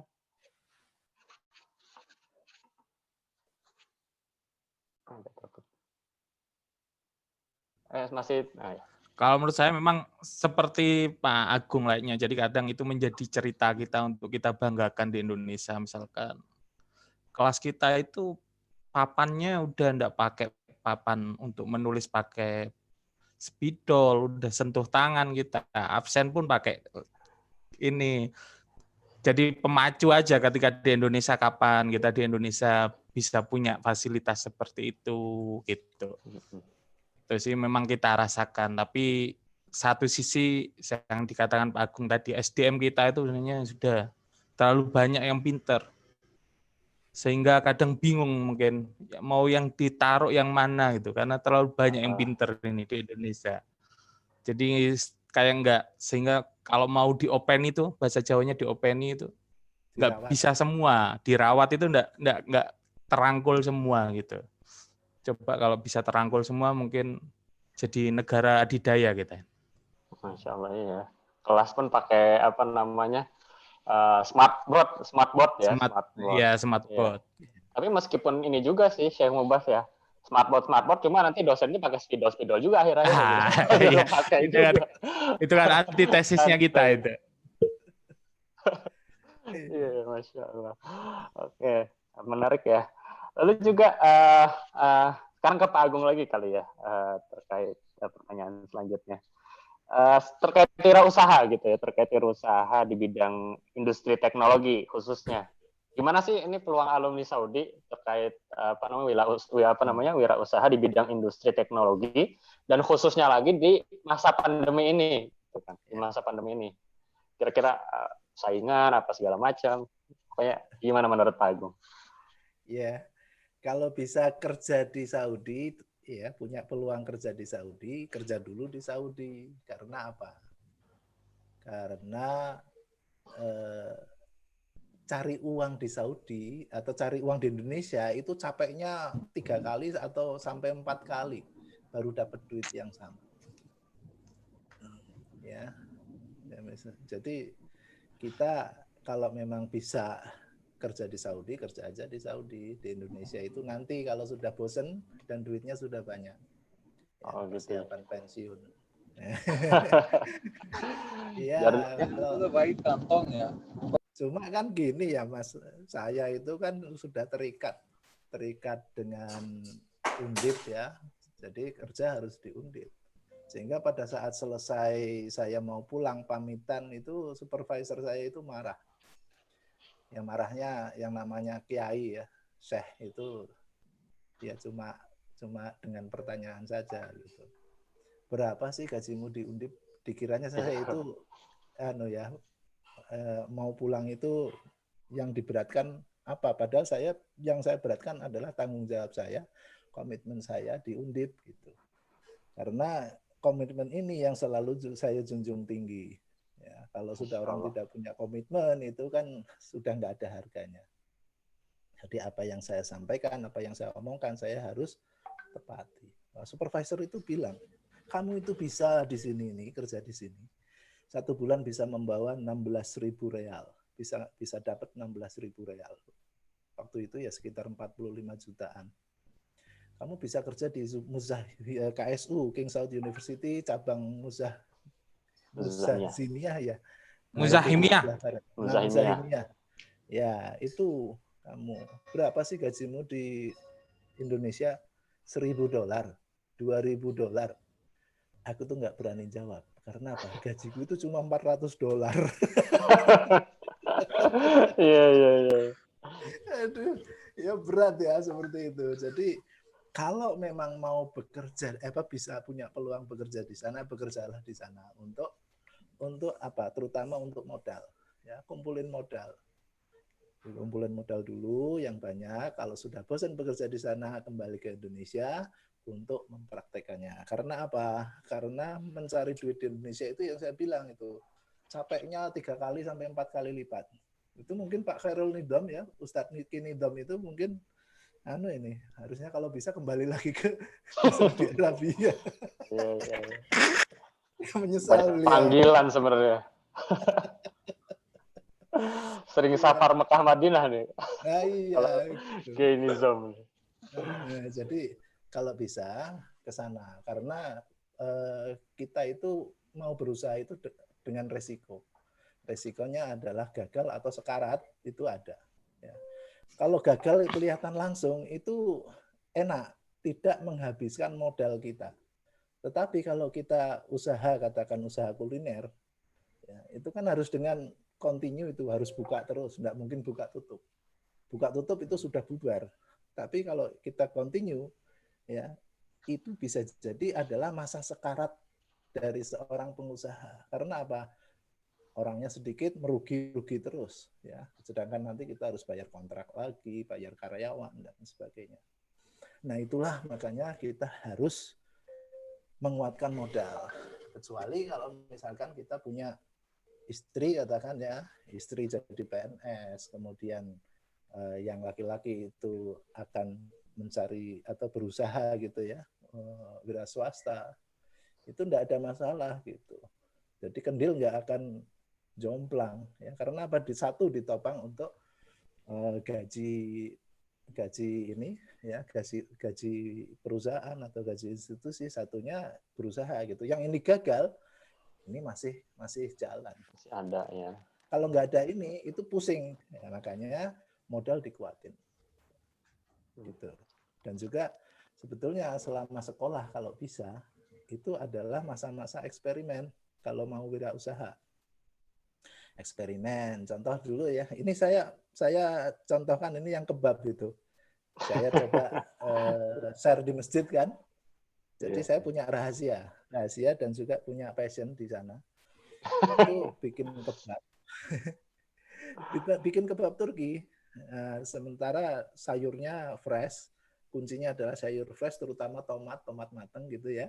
Masih. Nah, ya. Kalau menurut saya memang seperti Pak Agung lainnya. Jadi kadang itu menjadi cerita kita untuk kita banggakan di Indonesia. Misalkan kelas kita itu papannya udah enggak pakai papan untuk menulis pakai spidol, udah sentuh tangan kita. Absen pun pakai ini. Jadi pemacu aja ketika di Indonesia, kapan kita di Indonesia bisa punya fasilitas seperti itu gitu. Itu sih memang kita rasakan, tapi satu sisi yang dikatakan Pak Agung tadi, SDM kita itu sebenarnya sudah terlalu banyak yang pinter. Sehingga kadang bingung mungkin mau yang ditaruh yang mana gitu, karena terlalu banyak yang pinter ini di Indonesia. Jadi kayak enggak, sehingga kalau mau diopeni itu, bahasa Jawanya diopeni itu, enggak bisa semua, dirawat itu enggak terangkul semua gitu. Coba kalau bisa terangkul semua mungkin jadi negara adidaya kita. Masya Allah ya. Kelas pun pakai apa namanya smartboard ya. Smartboard. Tapi meskipun ini juga sih Syekh Mubas ya, smartboard cuma nanti dosennya pakai spidol juga akhir-akhir. Iya. Itu kan antitesisnya kita itu. Iya, Masya Allah. Oke, menarik ya. Lalu juga sekarang ke Pak Agung lagi kali ya, terkait pertanyaan selanjutnya. Terkait wirausaha gitu ya, terkait wirausaha di bidang industri teknologi khususnya. Gimana sih ini peluang alumni Saudi terkait wirausaha di bidang industri teknologi dan khususnya lagi di masa pandemi ini, gitu kan? Di masa pandemi ini. Kira-kira saingan apa segala macam. Pokoknya gimana menurut Pak Agung? Ya, kalau bisa kerja di Saudi, ya punya peluang kerja di Saudi, kerja dulu di Saudi. Karena apa? Karena cari uang di Saudi atau cari uang di Indonesia itu capeknya 3 kali atau sampai 4 kali baru dapat duit yang sama. Ya, jadi kita kalau memang bisa kerja di Saudi, kerja aja di Saudi. Di Indonesia itu nanti kalau sudah bosen dan duitnya sudah banyak, ya, persiapan pensiun. Ya, itu baik kantong ya. Cuma kan gini ya Mas, saya itu kan sudah terikat dengan Undip ya, jadi kerja harus di Undip. Sehingga pada saat selesai saya mau pulang pamitan itu supervisor saya itu marah. Yang marahnya yang namanya kiai ya, syekh itu ya cuma dengan pertanyaan saja gitu. Berapa sih gajimu di Undip? Dikiranya saya itu mau pulang itu yang diberatkan apa? Padahal yang saya beratkan adalah tanggung jawab saya, komitmen saya di Undip gitu. Karena komitmen ini yang selalu saya junjung tinggi. Ya, kalau sudah orang tidak punya komitmen itu kan sudah nggak ada harganya. Jadi apa yang saya sampaikan, apa yang saya omongkan, saya harus tepati. Nah, supervisor itu bilang, kamu itu bisa di sini nih, kerja di sini. 1 bulan bisa membawa 16.000 real. Bisa dapat 16.000 real. Waktu itu ya sekitar 45 jutaan. Kamu bisa kerja di KSU, King Saud University, cabang Muzahimiyah ya. Muzahimiyah. Ya, itu kamu. Berapa sih gajimu di Indonesia? $1.000, $2.000. Aku tuh nggak berani jawab. Karena apa? Gajiku itu cuma $400. Iya. Aduh, ya berat ya seperti itu. Jadi kalau memang mau bekerja, bisa punya peluang bekerja di sana, bekerjalah di sana untuk apa? Terutama untuk modal. Ya, kumpulin modal dulu yang banyak. Kalau sudah bosan bekerja di sana, kembali ke Indonesia untuk mempraktekannya. Karena apa? Karena mencari duit di Indonesia itu yang saya bilang itu capeknya 3 kali sampai 4 kali lipat. Itu mungkin Pak Khairul Nidam ya, Ustadz Niki Nidam itu mungkin ini harusnya kalau bisa kembali lagi ke Saudi Arabia. Iya. Menyesal panggilan sebenarnya. Sering safar Mekah Madinah nih. Nah, iya. Geinizom. Jadi kalau bisa ke sana karena kita itu mau berusaha itu dengan resiko. Resikonya adalah gagal atau sekarat itu ada. Ya. Kalau gagal kelihatan langsung itu enak, tidak menghabiskan modal kita. Tetapi kalau kita katakan usaha kuliner, ya, itu kan harus dengan continue, itu harus buka terus, tidak mungkin buka tutup. Buka tutup itu sudah bubar. Tapi kalau kita continue, ya itu bisa jadi adalah masa sekarat dari seorang pengusaha. Karena apa? Orangnya sedikit, merugi terus, ya. Sedangkan nanti kita harus bayar kontrak lagi, bayar karyawan dan sebagainya. Nah, itulah makanya kita harus menguatkan modal. Kecuali kalau misalkan kita punya istri, katakan ya, istri jadi PNS, kemudian yang laki-laki itu akan mencari atau berusaha gitu ya, wira swasta, itu tidak ada masalah gitu. Jadi kendil nggak akan jomplang ya, karena apa? Di satu ditopang untuk gaji ini ya, gaji perusahaan atau gaji institusi, satunya berusaha gitu. Yang ini gagal, ini masih jalan. Masih ada ya. Kalau nggak ada ini, itu pusing. Ya, makanya modal dikuatin. Gitu. Dan juga sebetulnya selama sekolah kalau bisa, itu adalah masa-masa eksperimen kalau mau wirausaha. Eksperimen, contoh dulu ya. Ini saya contohkan ini yang kebab gitu. Saya coba share di masjid kan. Jadi saya punya rahasia dan juga punya passion di sana. Itu bikin kebab. Bikin kebab Turki. Sementara sayurnya fresh, kuncinya adalah sayur fresh, terutama tomat matang gitu ya.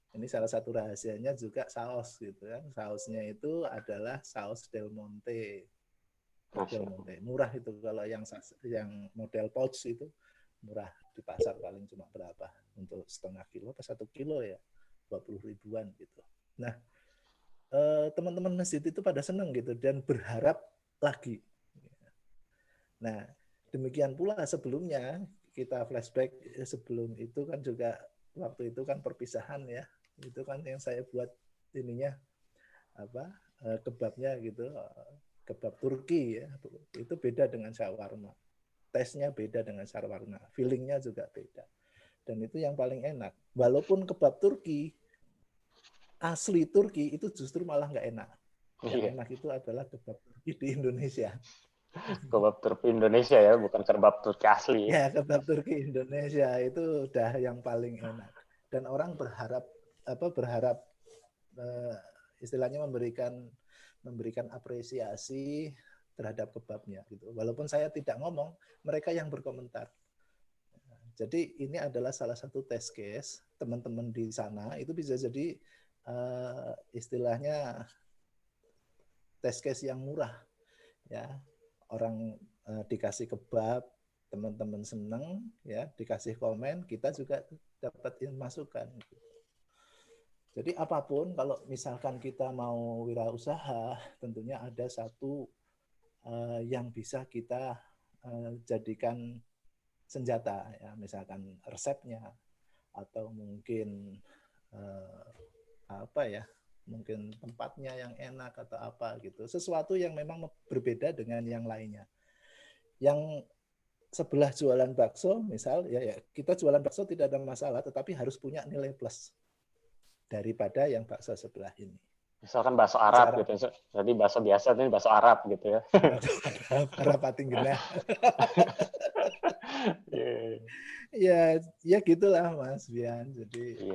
Ini salah satu rahasianya juga saus gitu kan. Sausnya itu adalah saus Del Monte. Del Monte. Murah itu kalau yang model pouch itu murah, di pasar paling cuma berapa? Untuk setengah kilo atau 1 kilo ya 20 ribuan gitu. Nah, teman-teman masjid itu pada senang gitu dan berharap lagi. Nah, demikian pula sebelumnya kita flashback sebelum itu kan juga waktu itu kan perpisahan ya. Itu kan yang saya buat ininya apa? Kebabnya gitu. Kebab Turki ya. Itu beda dengan shawarma. Tesnya beda dengan shawarma. Feelingnya juga beda. Dan itu yang paling enak. Walaupun kebab Turki asli Turki itu justru malah nggak enak. Yang enak itu adalah kebab Turki di Indonesia. Kebab Turki Indonesia ya, bukan kebab Turki asli. Ya, kebab Turki Indonesia itu udah yang paling enak. Dan orang berharap istilahnya memberikan apresiasi terhadap kebabnya gitu. Walaupun saya tidak ngomong, mereka yang berkomentar. Jadi ini adalah salah satu test case teman-teman di sana, itu bisa jadi istilahnya test case yang murah ya. Orang dikasih kebab, teman-teman seneng ya, dikasih komen, kita juga dapat masukan. Jadi apapun kalau misalkan kita mau wirausaha, tentunya ada satu yang bisa kita jadikan senjata ya, misalkan resepnya atau mungkin mungkin tempatnya yang enak atau apa gitu, sesuatu yang memang berbeda dengan yang lainnya. Yang sebelah jualan bakso misal ya kita jualan bakso tidak ada masalah, tetapi harus punya nilai plus daripada yang bakso sebelah ini. Misalkan bakso Arab gitu, jadi bakso biasa ini bakso Arab gitu ya. Arab Patinggenah. Ya gitulah Mas Bian. Jadi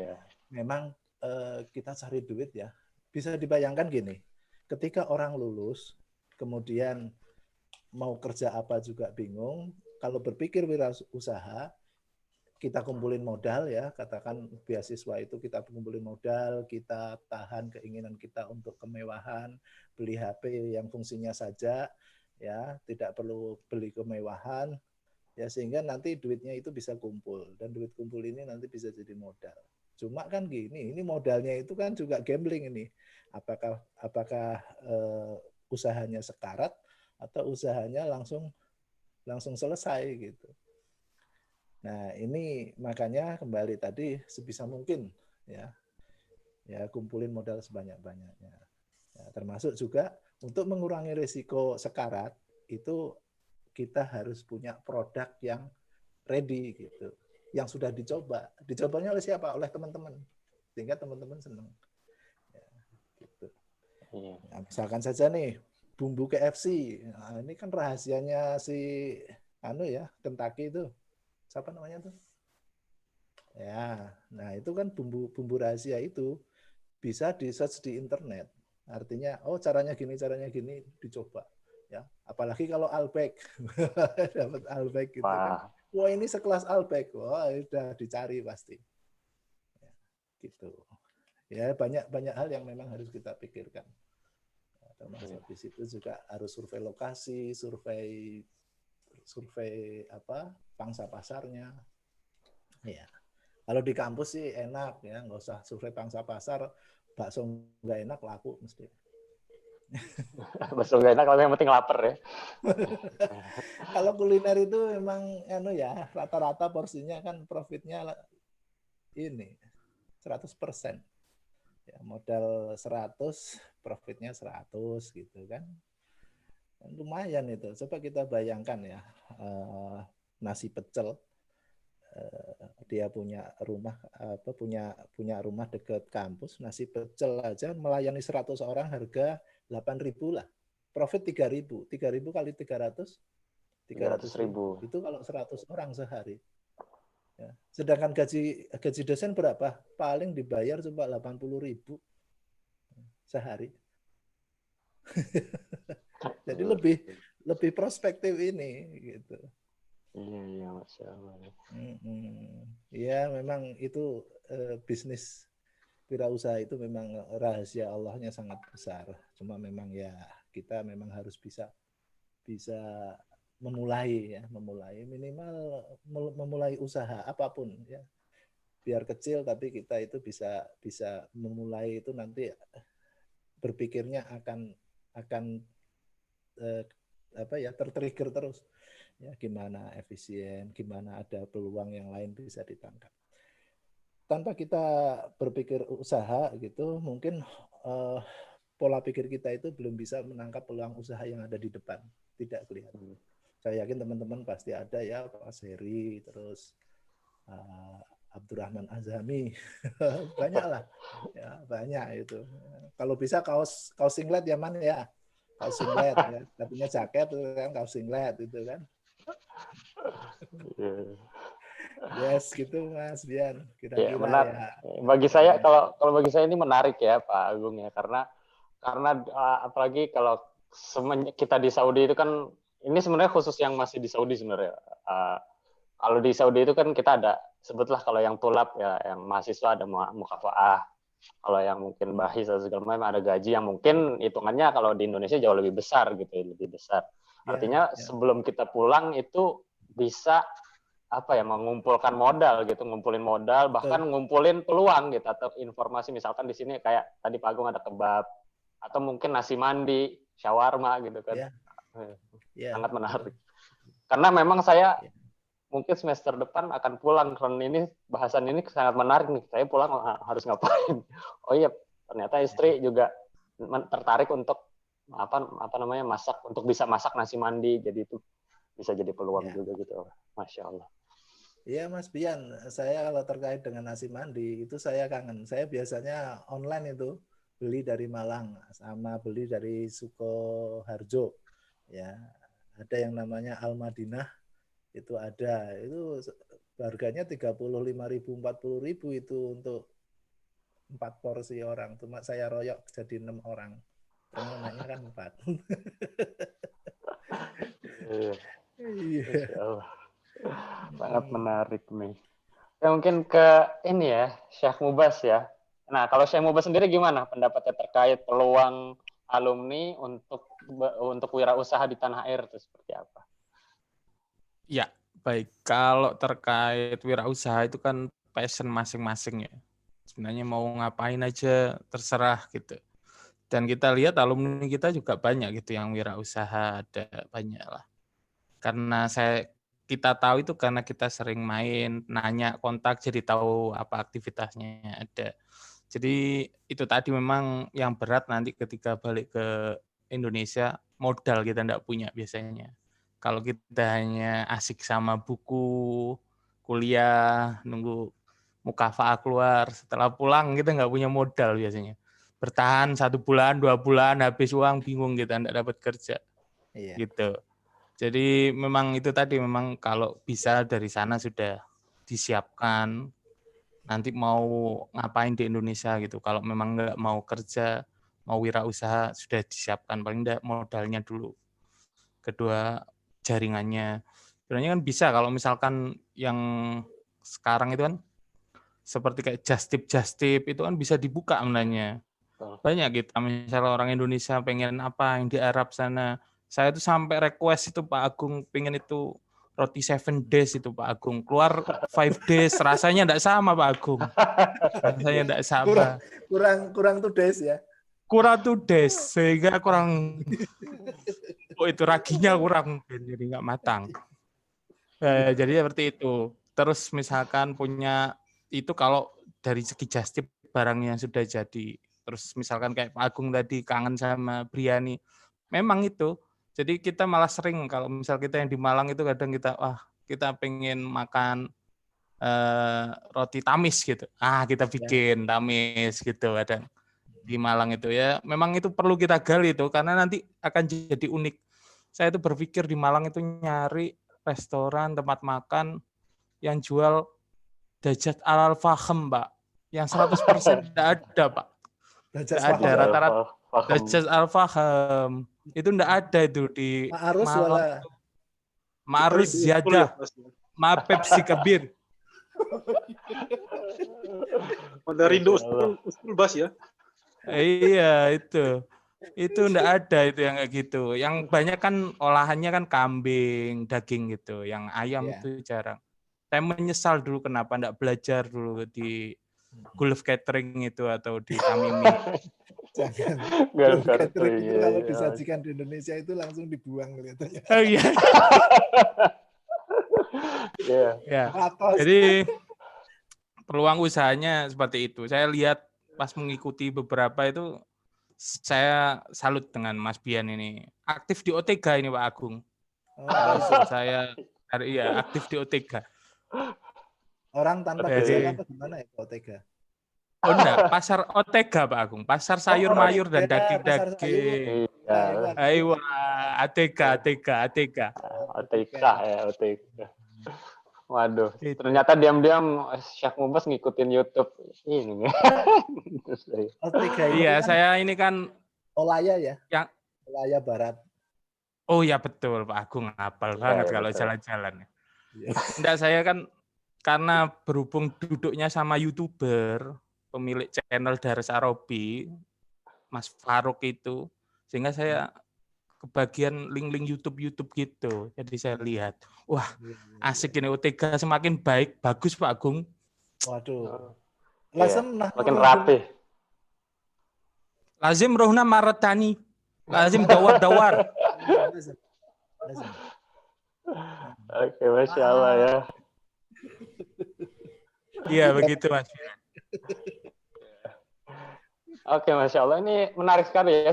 memang kita cari duit ya. Bisa dibayangkan gini, ketika orang lulus, kemudian mau kerja apa juga bingung, kalau berpikir wirausaha, kita kumpulin modal ya, katakan beasiswa itu kita kumpulin modal, kita tahan keinginan kita untuk kemewahan, beli HP yang fungsinya saja, ya tidak perlu beli kemewahan, ya sehingga nanti duitnya itu bisa kumpul, dan duit kumpul ini nanti bisa jadi modal. Cuma kan gini, ini modalnya itu kan juga gambling ini, apakah usahanya sekarat atau usahanya langsung selesai gitu. Nah, ini makanya kembali tadi sebisa mungkin ya kumpulin modal sebanyak-banyaknya. Ya, termasuk juga untuk mengurangi risiko sekarat itu kita harus punya produk yang ready gitu, yang sudah dicoba. Dicobanya oleh siapa? Oleh teman-teman, sehingga teman-teman senang. Ya, gitu. Nah, misalkan saja nih bumbu KFC, nah, ini kan rahasianya si Kentucky itu. Siapa namanya tuh? Ya, nah itu kan bumbu rahasia itu bisa di-search di internet. Artinya, oh caranya gini dicoba. Ya, apalagi kalau Albek dapat Albek gitu kan. Wah ini sekelas Albek, wah udah dicari pasti. Ya, gitu. Ya banyak hal yang memang harus kita pikirkan. Termasuk di situ juga harus survei lokasi, survei apa pangsa pasarnya. Ya, kalau di kampus sih enak ya, nggak usah survei pangsa pasar, bakso nggak enak laku mesti. Bakso nggak enak, tapi yang penting lapar ya. Kalau kuliner itu memang ya rata-rata porsinya kan profitnya ini 100%. Ya, modal 100, profitnya 100 gitu kan. Lumayan itu. Coba kita bayangkan ya, nasi pecel, dia punya rumah punya rumah dekat kampus, nasi pecel aja melayani 100 orang harga 8.000 lah. Profit 3.000. 3.000 kali 300 300.000. Itu kalau 100 orang sehari. Ya. Sedangkan gaji dosen berapa? Paling dibayar cuma 80.000 sehari. Jadi lebih prospektif ini gitu. Iya, Masya Allah. Ya memang itu bisnis wirausaha itu memang rahasia Allahnya sangat besar. Cuma memang ya kita memang harus bisa memulai minimal memulai usaha apapun ya. Biar kecil tapi kita itu bisa memulai itu nanti berpikirnya akan tertrigger terus. Ya, gimana efisien, gimana ada peluang yang lain bisa ditangkap. Tanpa kita berpikir usaha gitu, mungkin pola pikir kita itu belum bisa menangkap peluang usaha yang ada di depan, tidak kelihatan. Saya yakin teman-teman pasti ada ya, Pak Seri, terus Abdurrahman Azami, banyak lah, ya banyak itu. Kalau bisa kaos singlet ya man ya, kaos singlet ya, tadinya jaket kan kaos singlet itu kan. Yes, gitu Mas Bian. Kira-kira ya, benar. Ya. Bagi saya kalau bagi saya ini menarik ya Pak Agung ya, karena apalagi kalau kita di Saudi itu kan ini sebenarnya khusus yang masih di Saudi sebenarnya. Kalau di Saudi itu kan kita ada sebutlah kalau yang tulab ya, yang mahasiswa ada mukafaah. Kalau yang mungkin bahis atau segala macam ada gaji yang mungkin hitungannya kalau di Indonesia jauh lebih besar gitu, lebih besar. Artinya sebelum kita pulang itu bisa mengumpulkan modal gitu, ngumpulin modal, bahkan ngumpulin peluang gitu atau informasi, misalkan di sini kayak tadi Pak Agung ada kebab atau mungkin nasi mandi, shawarma gitu kan. Sangat menarik. Karena memang saya mungkin semester depan akan pulang, karena ini bahasan ini sangat menarik nih. Saya pulang harus ngapain? Oh iya, ternyata istri juga tertarik untuk masak, untuk bisa masak nasi mandi, jadi itu bisa jadi peluang juga gitu. Masya Allah. Iya Mas Bian, saya kalau terkait dengan nasi mandi itu saya kangen. Saya biasanya online itu beli dari Malang sama beli dari Sukoharjo. Ya, ada yang namanya Al Madinah itu ada. Itu harganya 35.000, 40.000 itu untuk 4 porsi orang. Cuma saya royok jadi 6 orang. Permenanya kan 4. Iya. Sangat menarik nih. Ya, mungkin ke ini ya, Syekh Mubas ya. Nah, kalau Syekh Mubas sendiri gimana pendapatnya terkait peluang alumni untuk wirausaha di tanah air itu seperti apa? Ya, baik. Kalau terkait wirausaha itu kan passion masing-masing ya. Sebenarnya mau ngapain aja terserah gitu. Dan kita lihat alumni kita juga banyak gitu yang wirausaha, ada banyak lah. Karena kita tahu itu karena kita sering main, nanya, kontak, jadi tahu apa aktivitasnya ada. Jadi itu tadi memang yang berat nanti ketika balik ke Indonesia, modal kita tidak punya biasanya. Kalau kita hanya asik sama buku, kuliah, nunggu mukafaah keluar, setelah pulang kita nggak punya modal biasanya. Bertahan 1 bulan, 2 bulan, habis uang bingung kita nggak dapat kerja. Gitu. Jadi memang itu tadi, memang kalau bisa dari sana sudah disiapkan nanti mau ngapain di Indonesia gitu. Kalau memang nggak mau kerja, mau wirausaha, sudah disiapkan paling nggak modalnya dulu. Kedua, jaringannya. Sebenarnya kan bisa kalau misalkan yang sekarang itu kan seperti kayak just tip itu kan bisa dibuka sebenarnya. Banyak kita misalnya orang Indonesia pengen apa yang di Arab sana. Saya tuh sampai request itu Pak Agung pengen itu roti 7 days itu Pak Agung. Keluar 5 days rasanya enggak sama Pak Agung. Rasanya enggak sama. Kurang tuh days ya. Kurang 2 days sehingga kurang itu raginya kurang jadi enggak matang. Jadi seperti itu. Terus misalkan punya itu kalau dari segi just tip barangnya sudah jadi. Terus misalkan kayak Pak Agung tadi kangen sama biryani. Memang itu. Jadi kita malah sering kalau misal kita yang di Malang itu kadang kita pengen makan roti tamis gitu. Kita bikin tamis gitu kadang di Malang itu ya. Memang itu perlu kita gali itu karena nanti akan jadi unik. Saya itu berpikir di Malang itu nyari restoran, tempat makan yang jual dajat alal fahem, Pak. Yang 100% tidak ada, Pak. Tidak ada rata-rata dajat alal fahem. Itu tidak ada itu di Malang. Ma'arus ziyadah. Ma Pepsi Kabir. Dari Usul Bas ya. Iya, itu. Itu enggak ada itu yang kayak gitu. Yang banyak kan olahannya kan kambing, daging gitu. Yang ayam itu jarang. Saya menyesal dulu kenapa enggak belajar dulu di Gulf Catering itu atau di Tamimi. Jangan. Gulf Catering itu kalau disajikan di Indonesia itu langsung dibuang kelihatannya. Oh iya. Ya. Jadi peluang usahanya seperti itu. Saya lihat pas mengikuti beberapa itu saya salut dengan Mas Bian ini. Aktif di OTG ini Pak Agung. Saya aktif di OTG. Orang tanpa gejala apa gimana ya OTG? Oh enggak, pasar OTG Pak Agung. Pasar sayur mayur dan daging-daging. Ayo, ATG. OTG ya, OTG. Waduh, ternyata diam-diam Syekh Mubas ngikutin YouTube ini. Iya, saya ini kan Olaya ya. Yang Olaya Barat. Oh ya betul, Pak Agung hafal banget kalau jalan-jalan. Enggak, saya kan karena berhubung duduknya sama YouTuber, pemilik channel Daras Arobi, Mas Faruk itu, sehingga saya kebagian link-link YouTube gitu. Jadi saya lihat, wah asik ini OTG semakin bagus Pak Agung. Waduh. Makin rapi. Lazim rohna maratani. Lazim dawar. Oke, Masya Allah ya. Iya begitu Mas. Oke, Masya Allah. Ini menarik sekali ya.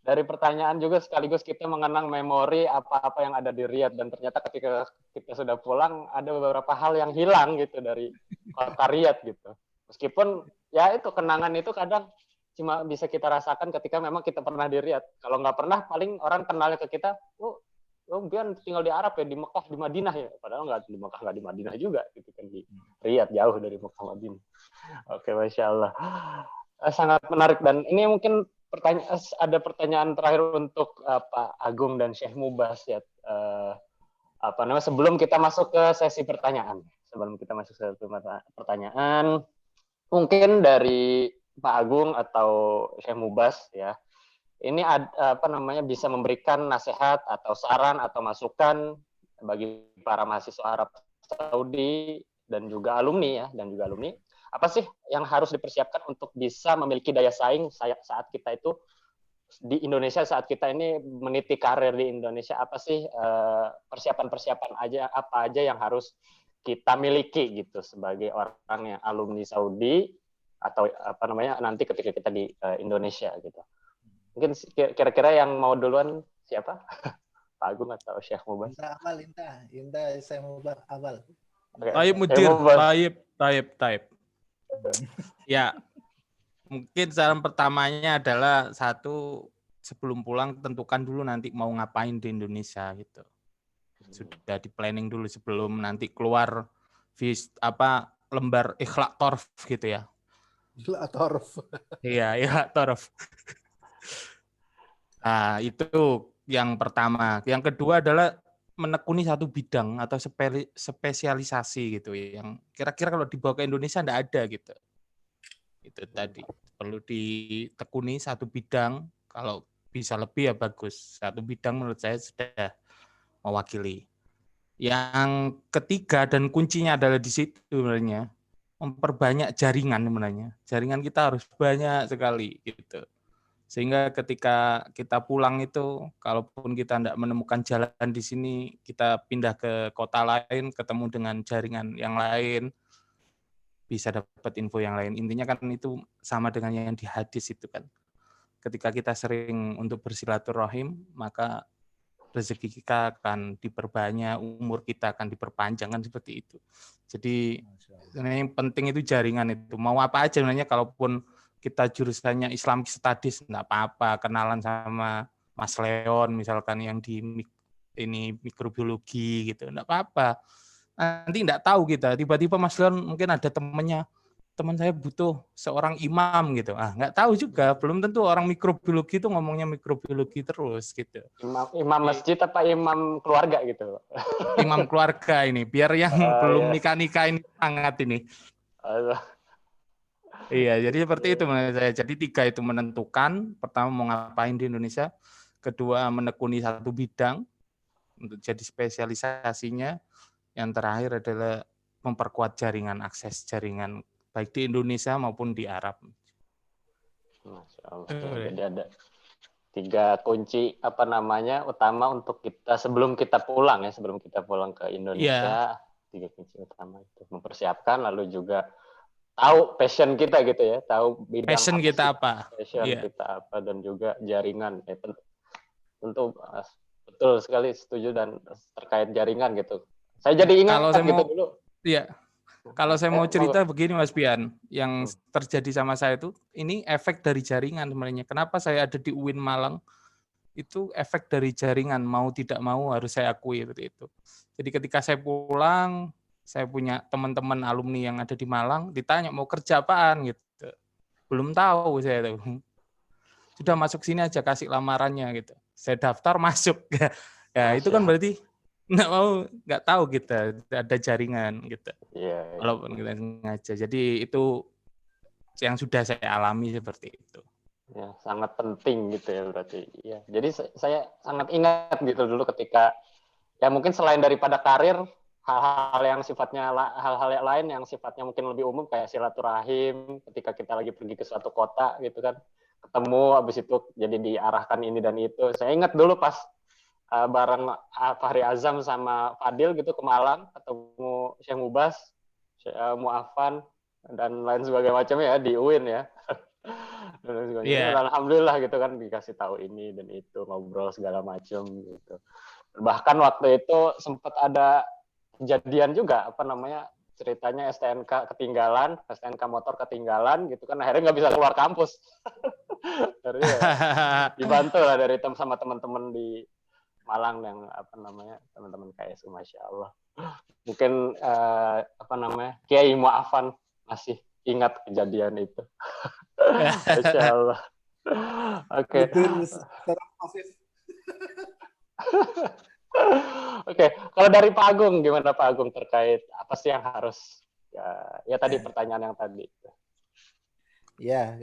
Dari pertanyaan juga sekaligus kita mengenang memori apa-apa yang ada di Riyadh. Dan ternyata ketika kita sudah pulang, ada beberapa hal yang hilang gitu dari kota Riyadh gitu. Meskipun ya itu kenangan itu kadang cuma bisa kita rasakan ketika memang kita pernah di Riyadh. Kalau nggak pernah, paling orang kenalnya ke kita, Bian tinggal di Arab ya, di Mekah, di Madinah ya. Padahal nggak di Mekah, nggak di Madinah juga. Gitu kan, di Riyadh, jauh dari Mekah, Madinah. Oke, Masya Allah. Sangat menarik. Dan ini mungkin ada pertanyaan terakhir untuk Pak Agung dan Syekh Mubas ya. Sebelum kita masuk ke sesi pertanyaan. Mungkin dari Pak Agung atau Syekh Mubas ya. Ini bisa memberikan nasihat atau saran atau masukan bagi para mahasiswa Arab Saudi dan juga alumni. Apa sih yang harus dipersiapkan untuk bisa memiliki daya saing saat kita itu di Indonesia, saat kita ini meniti karir di Indonesia? Apa sih persiapan apa aja yang harus kita miliki gitu sebagai orang yang alumni Saudi atau nanti ketika kita di Indonesia gitu? Mungkin kira-kira yang mau duluan siapa? Pak Agung atau Syekh Mubas? Inta saya Mubas awal. Taib Mudir, Taib. Ya, mungkin saran pertamanya adalah sebelum pulang tentukan dulu nanti mau ngapain di Indonesia gitu. Sudah di planning dulu sebelum nanti keluar lembar ikhlak torf gitu ya. Gila, torf. Iya, ikhlak torf. Nah, itu yang pertama. Yang kedua adalah menekuni satu bidang atau spesialisasi gitu ya. Yang kira-kira kalau dibawa ke Indonesia enggak ada gitu. Itu tadi. Perlu ditekuni satu bidang, kalau bisa lebih ya bagus. Satu bidang menurut saya sudah mewakili. Yang ketiga dan kuncinya adalah di situ sebenarnya, memperbanyak jaringan sebenarnya. Jaringan kita harus banyak sekali gitu. Sehingga ketika kita pulang itu, kalaupun kita tidak menemukan jalan di sini, kita pindah ke kota lain, ketemu dengan jaringan yang lain, bisa dapat info yang lain. Intinya kan itu sama dengan yang di hadis itu kan. Ketika kita sering untuk bersilaturahim, maka rezeki kita akan diperbanyak, umur kita akan diperpanjang kan seperti itu. Jadi yang penting itu jaringan itu. Mau apa aja sebenarnya, kalaupun kita jurusannya Islamic Studies, enggak apa-apa, kenalan sama Mas Leon misalkan yang di ini mikrobiologi gitu, enggak apa-apa. Nanti enggak tahu kita, tiba-tiba Mas Leon mungkin ada teman saya butuh seorang imam gitu. Nggak tahu juga, belum tentu orang mikrobiologi itu ngomongnya mikrobiologi terus gitu. Imam masjid apa imam keluarga gitu? Imam keluarga ini, biar yang belum nikah-nikah ini sangat ini. Iya, jadi seperti itu menurut saya. Jadi 3 itu menentukan, pertama mau ngapain di Indonesia, kedua menekuni satu bidang untuk jadi spesialisasinya, yang terakhir adalah memperkuat jaringan, akses jaringan baik di Indonesia maupun di Arab. Masya Allah. Jadi ada 3 kunci utama untuk kita sebelum kita pulang ke Indonesia. 3 kunci utama itu mempersiapkan, lalu juga tahu passion kita gitu ya, tahu bidang passion kita apa, kita apa, dan juga jaringan. Tentu betul sekali setuju dan terkait jaringan gitu. Saya jadi ingat kalau saya gitu mau, dulu. Iya. Kalau saya mau cerita begini Mas Pian, yang terjadi sama saya itu, ini efek dari jaringan sebenarnya. Kenapa saya ada di UIN Malang, itu efek dari jaringan, mau tidak mau harus saya akui seperti itu. Jadi ketika saya pulang, saya punya teman-teman alumni yang ada di Malang, ditanya mau kerja apaan gitu. Belum tahu saya tuh. Sudah masuk sini aja, kasih lamarannya gitu. Saya daftar masuk. Ya itu kan berarti nggak tahu kita ada jaringan gitu. Walaupun kita sengaja. Jadi itu yang sudah saya alami seperti itu. Ya, sangat penting gitu ya berarti. Ya, jadi saya sangat ingat gitu dulu ketika ya mungkin selain daripada karir, hal-hal yang sifatnya hal-hal yang lain yang sifatnya mungkin lebih umum kayak silaturahim ketika kita lagi pergi ke suatu kota gitu kan, ketemu habis itu jadi diarahkan ini dan itu. Saya ingat dulu pas bareng Fahri Azam sama Fadil gitu ke Malang, ketemu Syekh Mubas, Syekh Mu'afan dan lain sebagainya macamnya ya di UIN ya. Dan alhamdulillah gitu kan dikasih tahu ini dan itu, ngobrol segala macam gitu. Bahkan waktu itu sempat ada kejadian juga ceritanya STNK motor ketinggalan gitu kan, akhirnya nggak bisa keluar kampus. Dibantu lah dari sama teman-teman di Malang yang teman-teman KSU, Masya Allah. Mungkin Kiai Mu'afan masih ingat kejadian itu. Masya Allah. Oke. Oke, kalau dari Pak Agung gimana Pak Agung terkait apa sih yang harus ya tadi pertanyaan yang tadi. Ya,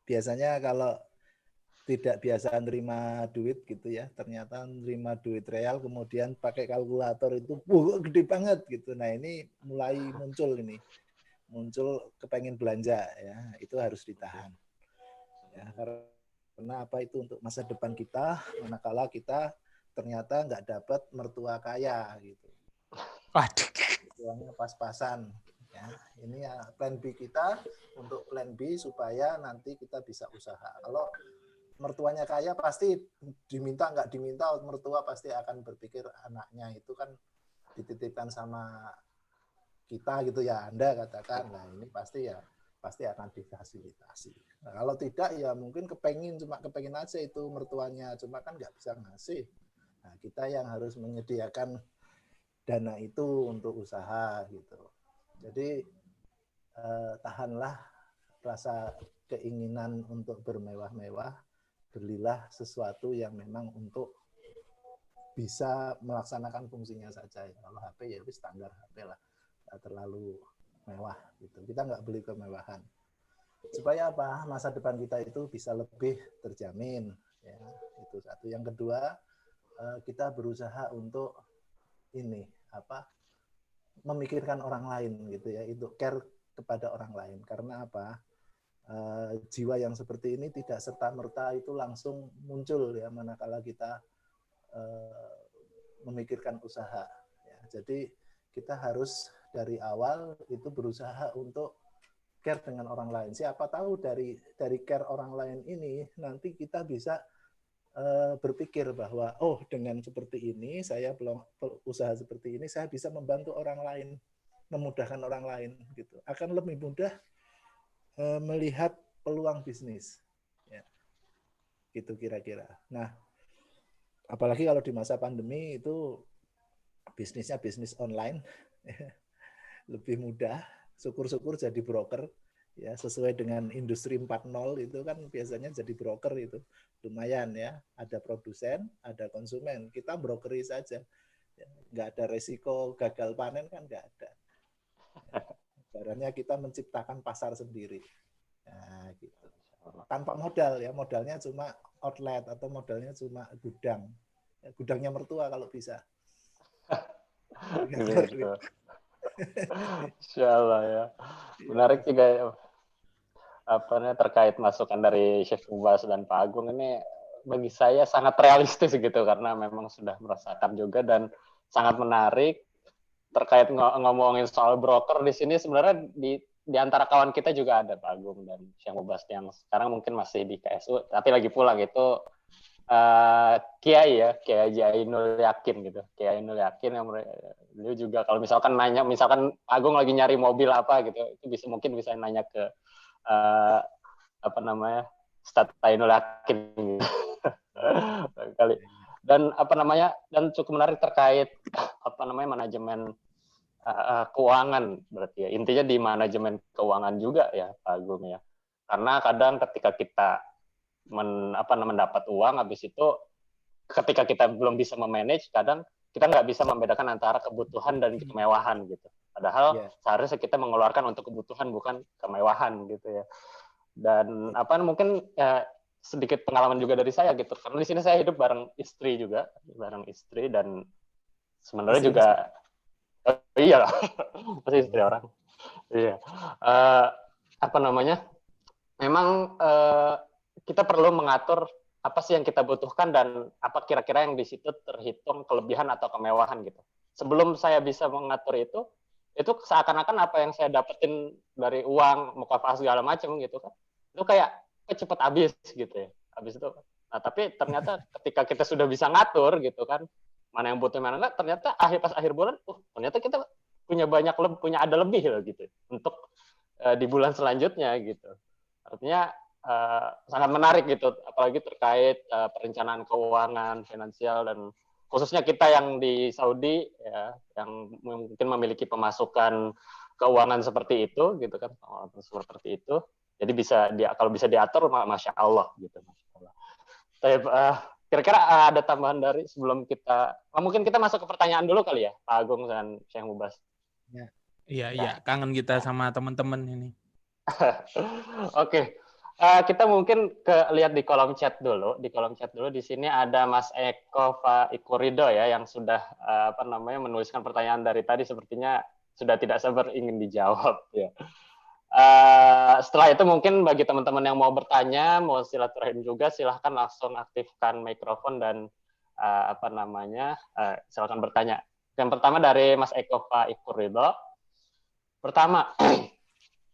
biasanya kalau tidak biasa nerima duit gitu ya, ternyata nerima duit real kemudian pakai kalkulator itu gede banget gitu. Nah ini mulai muncul kepengen belanja ya, itu harus ditahan ya, karena apa, itu untuk masa depan kita manakala kita ternyata nggak dapat mertua kaya gitu. Uangnya pas-pasan ya. Ini ya plan B kita, untuk plan B supaya nanti kita bisa usaha. Kalau mertuanya kaya pasti diminta nggak diminta, mertua pasti akan berpikir anaknya itu kan dititipkan sama kita gitu ya, Anda katakan. Nah ini pasti akan difasilitasi. Nah, kalau tidak ya mungkin kepengin aja itu mertuanya, cuma kan nggak bisa ngasih. Nah kita yang harus menyediakan dana itu untuk usaha gitu. Jadi tahanlah rasa keinginan untuk bermewah-mewah, belilah sesuatu yang memang untuk bisa melaksanakan fungsinya saja. Kalau HP ya itu standar HP lah, nggak terlalu mewah gitu. Kita nggak beli kemewahan. Supaya apa? Masa depan kita itu bisa lebih terjamin. Ya, itu satu. Yang kedua, kita berusaha untuk ini apa? Memikirkan orang lain gitu ya, itu care kepada orang lain. Karena apa? Jiwa yang seperti ini tidak serta-merta itu langsung muncul ya manakala kita memikirkan usaha. Ya, jadi kita harus dari awal itu berusaha untuk care dengan orang lain. Siapa tahu dari care orang lain ini nanti kita bisa berpikir bahwa oh dengan seperti ini saya usaha seperti ini saya bisa membantu orang lain, memudahkan orang lain gitu. Akan lebih mudah melihat peluang bisnis. Ya. Gitu kira-kira. Nah, apalagi kalau di masa pandemi itu bisnisnya bisnis online lebih mudah. Syukur-syukur jadi broker ya, sesuai dengan industri 4.0 itu kan biasanya jadi broker itu lumayan ya, ada produsen, ada konsumen, kita brokeri saja ya, nggak ada resiko gagal panen kan nggak ada. Barangnya kita menciptakan pasar sendiri. Nah, gitu. Tanpa modal ya, modalnya cuma outlet atau modalnya cuma gudang. Ya, gudangnya mertua kalau bisa. Gitu. Insyaallah ya. Menarik juga ya. Terkait masukan dari Chef Ubas dan Pak Agung ini bagi saya sangat realistis gitu karena memang sudah merasakan juga dan sangat menarik. Terkait ngomongin soal broker di sini sebenarnya di antara kawan kita juga ada Pak Agung dan Chef Ubas yang sekarang mungkin masih di KSU tapi lagi pulang itu Kiai ya, Kiai Ainul Yakin gitu. Kiai Ainul Yakin yang beliau juga kalau misalkan nanya, misalkan Agung lagi nyari mobil apa gitu, itu mungkin bisa nanya ke Ustadz Ainul Yakin gitu. Kali. Dan dan cukup menarik terkait manajemen keuangan berarti ya. Intinya di manajemen keuangan juga ya Pak Agung ya. Karena kadang ketika kita mendapat uang, habis itu ketika kita belum bisa memanage, kadang kita nggak bisa membedakan antara kebutuhan dan kemewahan gitu. Padahal seharusnya kita mengeluarkan untuk kebutuhan bukan kemewahan gitu ya. Dan mungkin sedikit pengalaman juga dari saya gitu. Karena di sini saya hidup bareng istri dan sebenarnya juga iyalah pasti istri orang. Iya. Memang kita perlu mengatur apa sih yang kita butuhkan dan apa kira-kira yang di situ terhitung kelebihan atau kemewahan gitu. Sebelum saya bisa mengatur itu seakan-akan apa yang saya dapetin dari uang, mukafah segala macam gitu kan, itu kayak cepat habis gitu ya. Habis itu, nah tapi ternyata ketika kita sudah bisa ngatur gitu kan, mana yang butuh mana enggak, ternyata pas akhir bulan, ternyata kita punya ada lebih loh gitu untuk di bulan selanjutnya gitu. Artinya sangat menarik gitu, apalagi terkait perencanaan keuangan, finansial, dan khususnya kita yang di Saudi ya, yang mungkin memiliki pemasukan keuangan seperti itu gitu kan, seperti itu. Jadi kalau bisa diatur, masya Allah gitu. Kira-kira ada tambahan dari sebelum kita, mungkin kita masuk ke pertanyaan dulu kali ya, Pak Agung dan Syekh Mubas. Iya, kangen kita sama teman-teman ini. Oke. Kita mungkin lihat di kolom chat dulu. Di kolom chat dulu di sini ada Mas Eko Ikurido ya yang sudah menuliskan pertanyaan dari tadi, sepertinya sudah tidak sabar ingin dijawab ya. Setelah itu mungkin bagi teman-teman yang mau bertanya, mau silaturahim juga, silahkan langsung aktifkan mikrofon dan silakan bertanya. Yang pertama dari Mas Eko Ikurido. Pertama,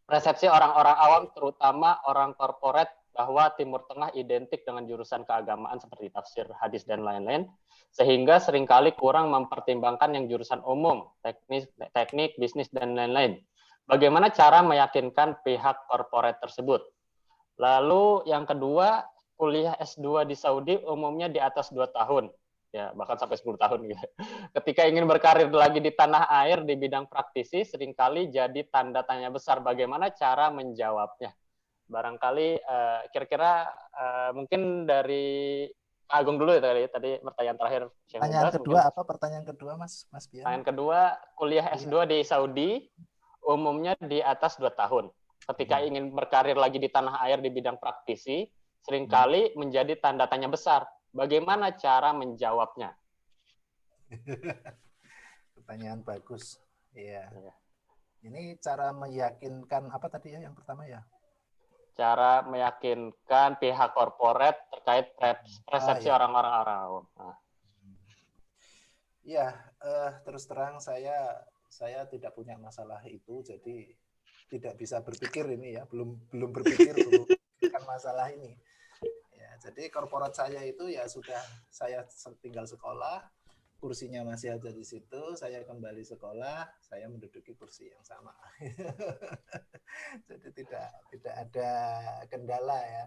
persepsi orang-orang awam, terutama orang korporat, bahwa Timur Tengah identik dengan jurusan keagamaan seperti tafsir, hadis, dan lain-lain, sehingga seringkali kurang mempertimbangkan yang jurusan umum, teknik, bisnis, dan lain-lain. Bagaimana cara meyakinkan pihak korporat tersebut? Lalu yang kedua, kuliah S2 di Saudi umumnya di atas 2 tahun. ya bahkan sampai 10 tahun gitu. Ketika ingin berkarir lagi di tanah air di bidang praktisi, seringkali jadi tanda tanya besar bagaimana cara menjawabnya. Barangkali kira-kira mungkin dari Pak Agung dulu ya tadi pertanyaan terakhir. Pertanyaan kedua apa? Pertanyaan kedua Mas Bian? Pertanyaan kedua, kuliah S2 di Saudi umumnya di atas 2 tahun. Ketika ingin berkarir lagi di tanah air di bidang praktisi, seringkali menjadi tanda tanya besar. Bagaimana cara menjawabnya? Pertanyaan bagus. Iya. Ini cara meyakinkan apa tadi ya yang pertama ya? Cara meyakinkan pihak korporat terkait persepsi orang-orang Arab. Iya, terus terang saya tidak punya masalah itu, jadi tidak bisa berpikir ini ya, belum berpikir bukan masalah ini. Ya, jadi korporat saya itu ya sudah saya tinggal sekolah, kursinya masih ada di situ, saya kembali sekolah, saya menduduki kursi yang sama. Jadi tidak ada kendala ya.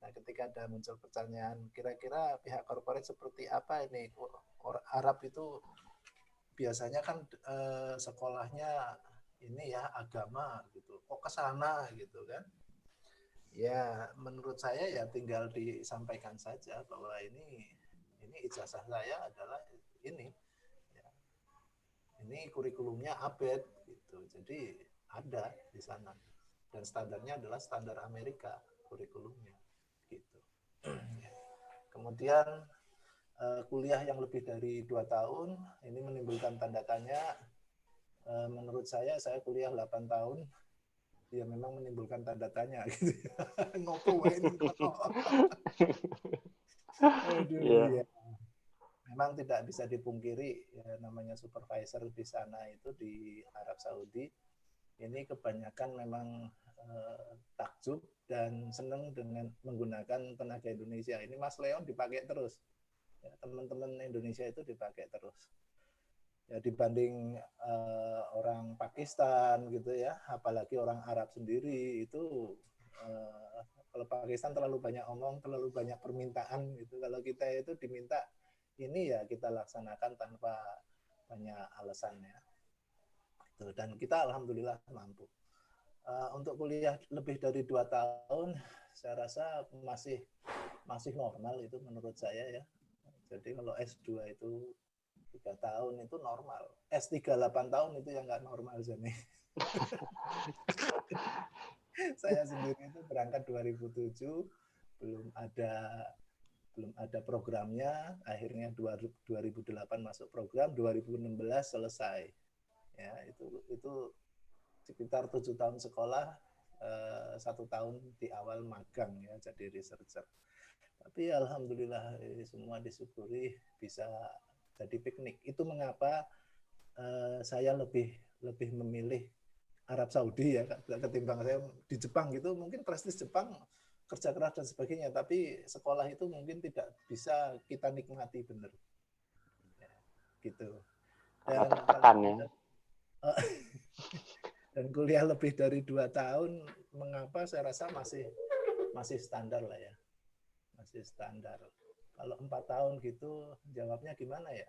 Nah, ketika ada muncul pertanyaan, kira-kira pihak korporat seperti apa ini? Arab itu biasanya kan sekolahnya ini ya agama gitu. Kok ke sana gitu kan? Ya, menurut saya ya tinggal disampaikan saja bahwa ini ijazah saya adalah ini. Ya. Ini kurikulumnya ABED gitu. Jadi ada di sana. Dan standarnya adalah standar Amerika kurikulumnya gitu. Kemudian kuliah yang lebih dari 2 tahun ini menimbulkan tanda tanya. Menurut saya kuliah 8 tahun ya memang menimbulkan tanda tanya gitu. Ngopo ini. Ya. Memang tidak bisa dipungkiri ya, namanya supervisor di sana itu di Arab Saudi ini kebanyakan memang takjub dan senang dengan menggunakan tenaga Indonesia. Ini Mas Leon dipakai terus. Ya, teman-teman Indonesia itu dipakai terus. Ya, dibanding orang Pakistan gitu ya, apalagi orang Arab sendiri itu kalau Pakistan terlalu banyak omong, terlalu banyak permintaan gitu. Kalau kita itu diminta ini ya kita laksanakan tanpa banyak alasannya. Dan kita alhamdulillah mampu. Untuk kuliah lebih dari 2 tahun, saya rasa masih normal itu menurut saya ya. Jadi kalau S2 itu 3 tahun itu normal. S3 8 tahun itu yang nggak normal Zani. Saya sendiri itu berangkat 2007, belum ada programnya, akhirnya 2008 masuk program, 2016 selesai. Ya, itu sekitar 7 tahun sekolah, 1 tahun di awal magang ya jadi researcher. Tapi alhamdulillah semua disyukuri bisa jadi piknik. Itu mengapa saya lebih memilih Arab Saudi ya ketimbang saya di Jepang gitu. Mungkin prestis Jepang kerja keras dan sebagainya, tapi sekolah itu mungkin tidak bisa kita nikmati benar. Ya, gitu. Dan kuliah lebih dari 2 tahun, mengapa saya rasa masih standar lah ya. Masih standar. Kalau 4 tahun gitu, jawabnya gimana ya?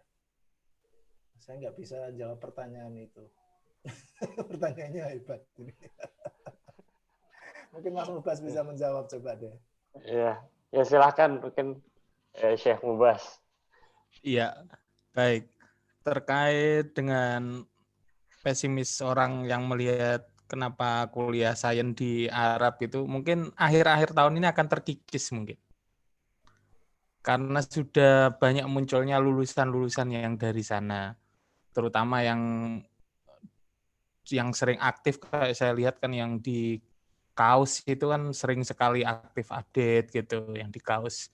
Saya nggak bisa jawab pertanyaan itu. Pertanyaannya hebat. Mungkin Mas Mubas bisa menjawab, coba deh. Iya, ya silahkan mungkin Syekh Mubas. Iya, baik. Terkait dengan pesimis orang yang melihat kenapa kuliah sains di Arab itu, mungkin akhir-akhir tahun ini akan terkikis mungkin. Karena sudah banyak munculnya lulusan-lulusan yang dari sana. Terutama yang sering aktif, kayak saya lihat kan yang di kaos itu kan sering sekali aktif update gitu yang di kaos.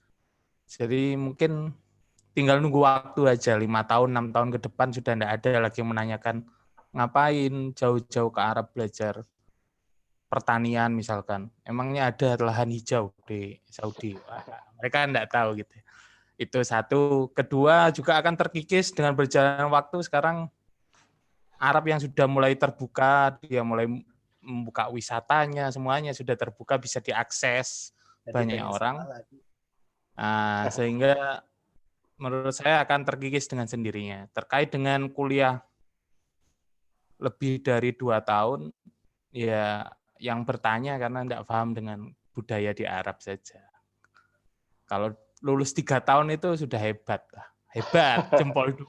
Jadi mungkin tinggal nunggu waktu aja 5 tahun, 6 tahun ke depan sudah tidak ada lagi yang menanyakan ngapain jauh-jauh ke Arab belajar pertanian misalkan. Emangnya ada lahan hijau di Saudi? Mereka tidak tahu gitu. Itu satu. Kedua juga akan terkikis dengan berjalannya waktu. Sekarang Arab yang sudah mulai terbuka, dia mulai membuka wisatanya, semuanya sudah terbuka, bisa diakses. Jadi banyak orang. Nah, sehingga menurut saya akan terkikis dengan sendirinya. Terkait dengan kuliah lebih dari 2 tahun, ya yang bertanya karena tidak paham dengan budaya di Arab saja. Kalau lulus 3 tahun itu sudah hebat lah. Hebat, jempol 2.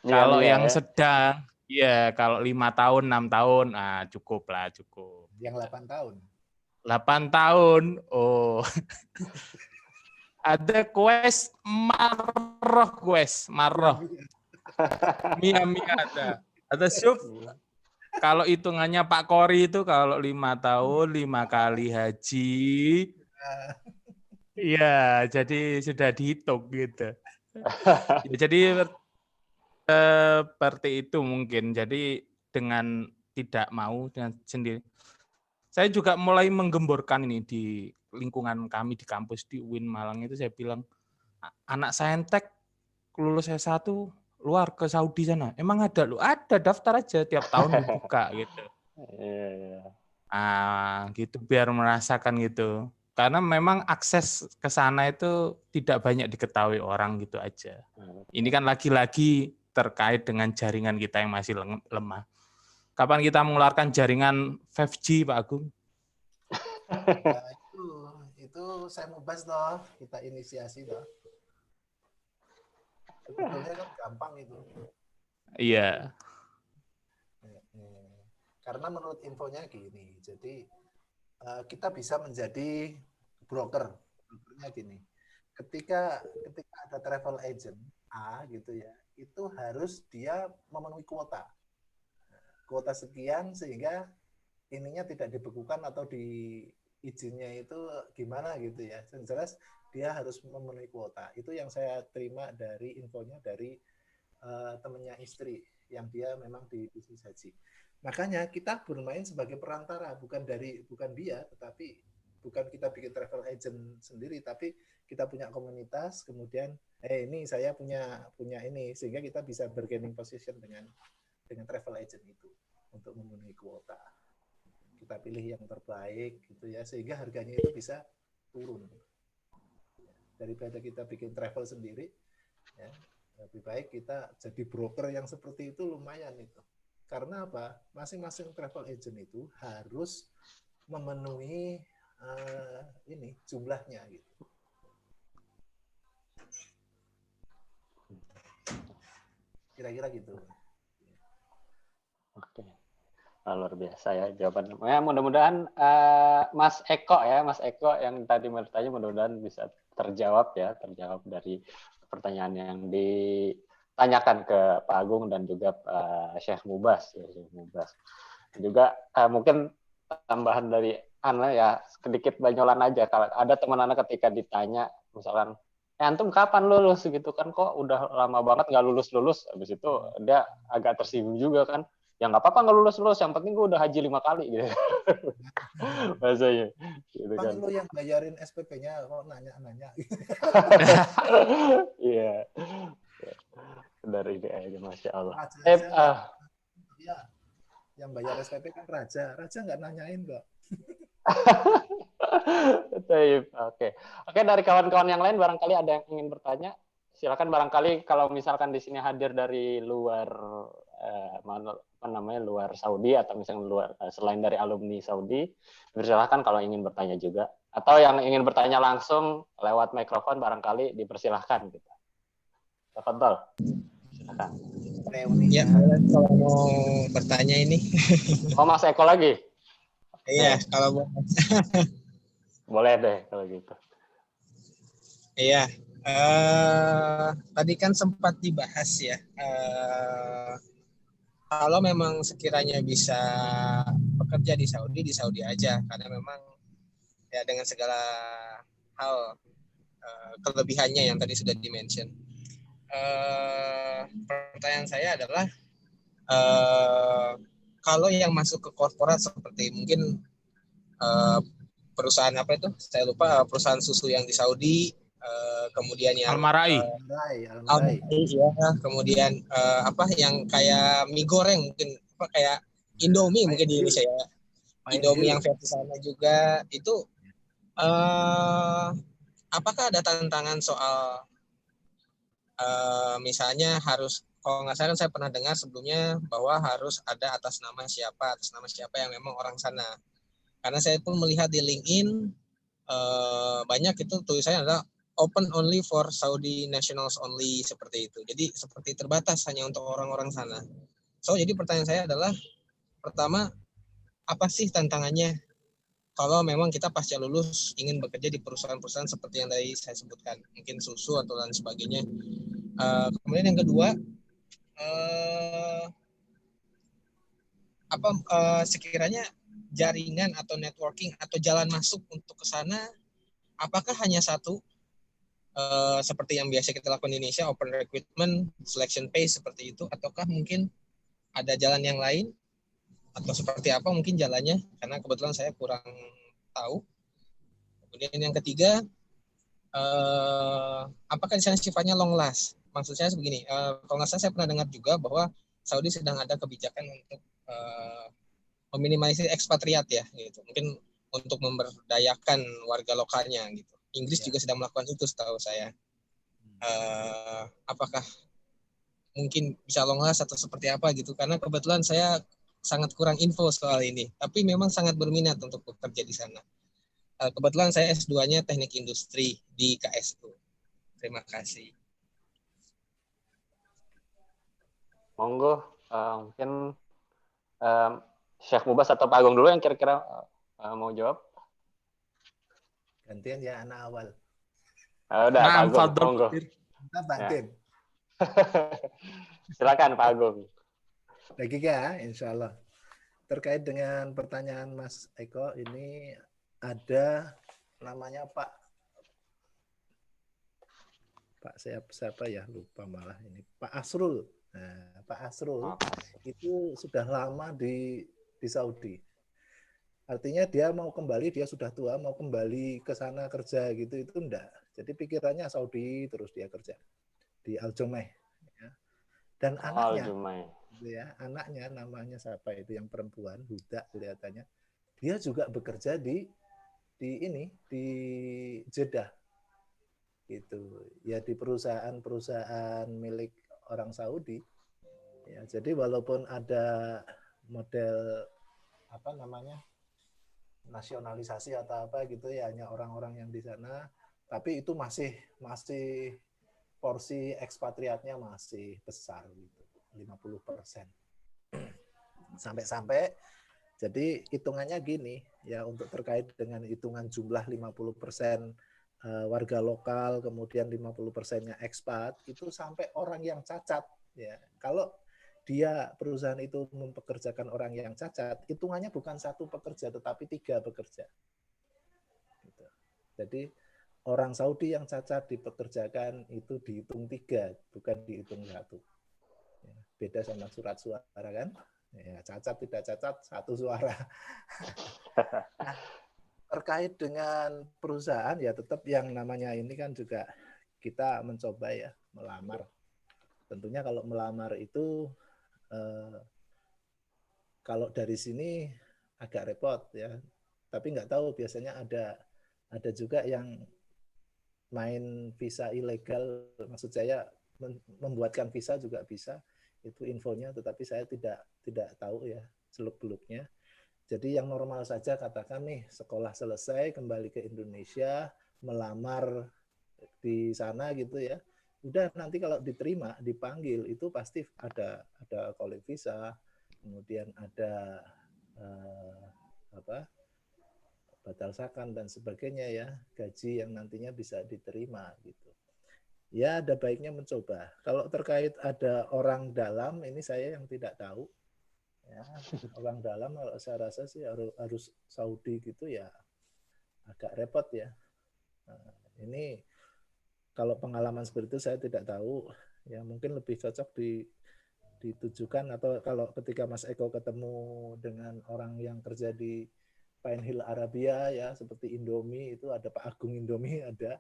Kalau Nia-nia yang ya. sedang, ya kalau 5 tahun, 6 tahun, cukup lah, cukup. Yang 8 tahun. 8 tahun, oh. Ada quest marroh. Mia ada. Ada syuf. Kalau hitungannya Pak Kori itu kalau 5 tahun, 5 kali haji. Iya, jadi sudah dihitung gitu. Ya, jadi seperti itu mungkin. Jadi dengan tidak mau dengan sendiri. Saya juga mulai menggemborkan ini di lingkungan kami di kampus di UIN Malang itu, saya bilang, anak saintek lulus S1 luar ke Saudi sana. Emang ada lu? Ada, daftar aja tiap tahun dibuka gitu. Iya. Gitu biar merasakan gitu. Karena memang akses ke sana itu tidak banyak diketahui orang gitu aja. Ini kan lagi-lagi terkait dengan jaringan kita yang masih lemah. Kapan kita mengeluarkan jaringan 5G, Pak Agung? Nah, itu saya mau bahas toh, kita inisiasi toh. Sebetulnya kan gampang itu. Iya. Karena menurut infonya gini, jadi kita bisa menjadi broker. Brokernya gini, ketika ada travel agent A gitu ya, itu harus dia memenuhi kuota sekian sehingga ininya tidak dibekukan atau di izinnya itu gimana gitu ya. Yang jelas dia harus memenuhi kuota. Itu yang saya terima dari infonya dari temannya istri yang dia memang di bisnis haji. Makanya kita bermain sebagai perantara, bukan dia, tetapi bukan kita bikin travel agent sendiri, tapi kita punya komunitas, kemudian ini saya punya ini, sehingga kita bisa bargaining position dengan travel agent itu untuk memenuhi kuota. Kita pilih yang terbaik gitu ya, sehingga harganya itu bisa turun. Daripada kita bikin travel sendiri, ya, lebih baik kita jadi broker yang seperti itu, lumayan itu. Karena apa? Masing-masing travel agent itu harus memenuhi ini jumlahnya gitu. Kira-kira gitu. Oke. Luar biasa ya jawaban. Ya, mudah-mudahan Mas Eko yang tadi bertanya mudah-mudahan bisa terjawab dari pertanyaan yang ditanyakan ke Pak Agung dan juga Pak Syekh Mubas. Juga mungkin tambahan dari Ana ya, sedikit banyolan aja. Kalau ada teman Ana ketika ditanya misalkan, antum kapan lulus gitu kan, kok udah lama banget nggak lulus, habis itu dia agak tersinggung juga kan. Ya nggak apa-apa nggak lulus, yang penting gue udah haji 5 kali gitu. Bahasanya. Gitu kan. Lu yang bayarin SPP-nya kok nanya-nanya. Iya. Dari ini aja, Masya Allah. Ya, yang bayar SPP kan raja nggak nanyain kok. Oke, dari kawan-kawan yang lain barangkali ada yang ingin bertanya, silakan. Barangkali kalau misalkan di sini hadir dari luar luar Saudi atau misalnya luar selain dari alumni Saudi, dipersilahkan kalau ingin bertanya juga, atau yang ingin bertanya langsung lewat mikrofon barangkali dipersilahkan gitu. Tafadhol. Silakan. Ya, kalau mau bertanya ini. Oh, Mas Eko lagi? Iya, kalau mau. Boleh deh kalau gitu. Iya, tadi kan sempat dibahas ya. Kalau memang sekiranya bisa bekerja di Saudi aja, karena memang ya dengan segala hal kelebihannya yang tadi sudah di-mention. Pertanyaan saya adalah kalau yang masuk ke korporat seperti mungkin perusahaan apa itu? Saya lupa, perusahaan susu yang di Saudi, kemudian yang Almarai. Ya, kemudian apa yang kayak mie goreng mungkin apa kayak Indomie mungkin di Indonesia ya. Indomie yang versi sana juga itu apakah ada tantangan soal misalnya harus, kalau nggak salah saya pernah dengar sebelumnya bahwa harus ada atas nama siapa yang memang orang sana. Karena saya pun melihat di LinkedIn banyak itu tulisannya adalah open only for Saudi nationals only, seperti itu. Jadi seperti terbatas hanya untuk orang-orang sana. So jadi pertanyaan saya adalah, pertama, apa sih tantangannya kalau memang kita pasca lulus ingin bekerja di perusahaan-perusahaan seperti yang tadi saya sebutkan, mungkin susu atau lain sebagainya. Kemudian yang kedua, sekiranya jaringan atau networking atau jalan masuk untuk ke sana, apakah hanya satu seperti yang biasa kita lakukan di Indonesia, open recruitment, selection phase seperti itu, ataukah mungkin ada jalan yang lain, atau seperti apa mungkin jalannya, karena kebetulan saya kurang tahu. Kemudian yang ketiga, apakah di sana sifatnya long last? Maksud saya begini, kalau nggak salah saya pernah dengar juga bahwa Saudi sedang ada kebijakan untuk meminimalisir ekspatriat ya, gitu. Mungkin untuk memberdayakan warga lokalnya, gitu. Inggris juga sedang melakukan itu setahu saya. Apakah mungkin bisa long last atau seperti apa gitu? Karena kebetulan saya sangat kurang info soal ini, tapi memang sangat berminat untuk bekerja di sana. Kebetulan saya S2-nya Teknik Industri di KSU. Terima kasih. Monggo, mungkin Syekh Mubas atau Pak Agung dulu yang kira-kira mau jawab. Gantian ya anak awal. Udah, Pak Agung, monggo. Kita bantin. Silakan Pak Agung. Lagi ya, insya Allah. Terkait dengan pertanyaan Mas Eko, ini ada namanya Pak siapa ya, lupa malah ini, Pak Asrul. Nah, Pak Asrul itu sudah lama di Saudi. Artinya dia mau kembali, dia sudah tua, mau kembali ke sana kerja gitu, itu enggak. Jadi pikirannya Saudi, terus dia kerja di Al-Jumaih. Ya. Dan anaknya, ya, anaknya namanya siapa itu yang perempuan, Huda kelihatannya, dia juga bekerja di Jeddah. Gitu. Ya di perusahaan milik orang Saudi. Ya, jadi walaupun ada model nasionalisasi atau apa gitu ya, hanya orang-orang yang di sana, tapi itu masih porsi ekspatriatnya masih besar gitu, 50%. Sampai jadi hitungannya gini ya, untuk terkait dengan hitungan jumlah 50% warga lokal, kemudian 50%-nya ekspat, itu sampai orang yang cacat ya. Kalau dia perusahaan itu mempekerjakan orang yang cacat, hitungannya bukan satu pekerja tetapi 3 pekerja. Gitu. Jadi orang Saudi yang cacat dipekerjakan itu dihitung 3, bukan dihitung 1. Ya, beda sama surat suara kan? Ya, cacat tidak cacat 1 suara. Nah, terkait dengan perusahaan ya tetap yang namanya ini kan juga kita mencoba ya melamar. Tentunya kalau melamar itu kalau dari sini agak repot ya. Tapi nggak tahu, biasanya ada juga yang main visa ilegal, maksud saya membuatkan visa juga bisa. Itu infonya, tetapi saya tidak tahu ya seluk-beluknya. Jadi yang normal saja, katakan nih sekolah selesai, kembali ke Indonesia, melamar di sana gitu ya. Udah nanti kalau diterima, dipanggil, itu pasti ada calling visa, kemudian ada batal sakan dan sebagainya ya, gaji yang nantinya bisa diterima gitu. Ya ada baiknya mencoba. Kalau terkait ada orang dalam, ini saya yang tidak tahu. Ya, orang dalam kalau saya rasa sih harus Saudi gitu ya, agak repot ya. Nah, ini kalau pengalaman seperti itu saya tidak tahu. Ya mungkin lebih cocok ditujukan, atau kalau ketika Mas Eko ketemu dengan orang yang kerja di Pine Hill Arabia ya, seperti Indomie itu ada Pak Agung Indomie ada.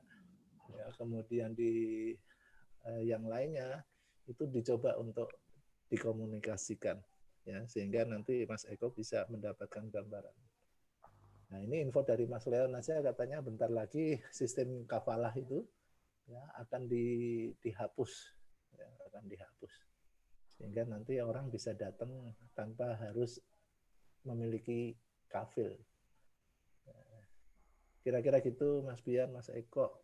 Ya, kemudian di yang lainnya itu dicoba untuk dikomunikasikan ya, sehingga nanti Mas Eko bisa mendapatkan gambaran. Nah ini info dari Mas Leon aja, katanya bentar lagi sistem kafalah itu ya akan dihapus, ya, akan dihapus, sehingga nanti orang bisa datang tanpa harus memiliki kafil. Kira-kira gitu Mas Bian, Mas Eko.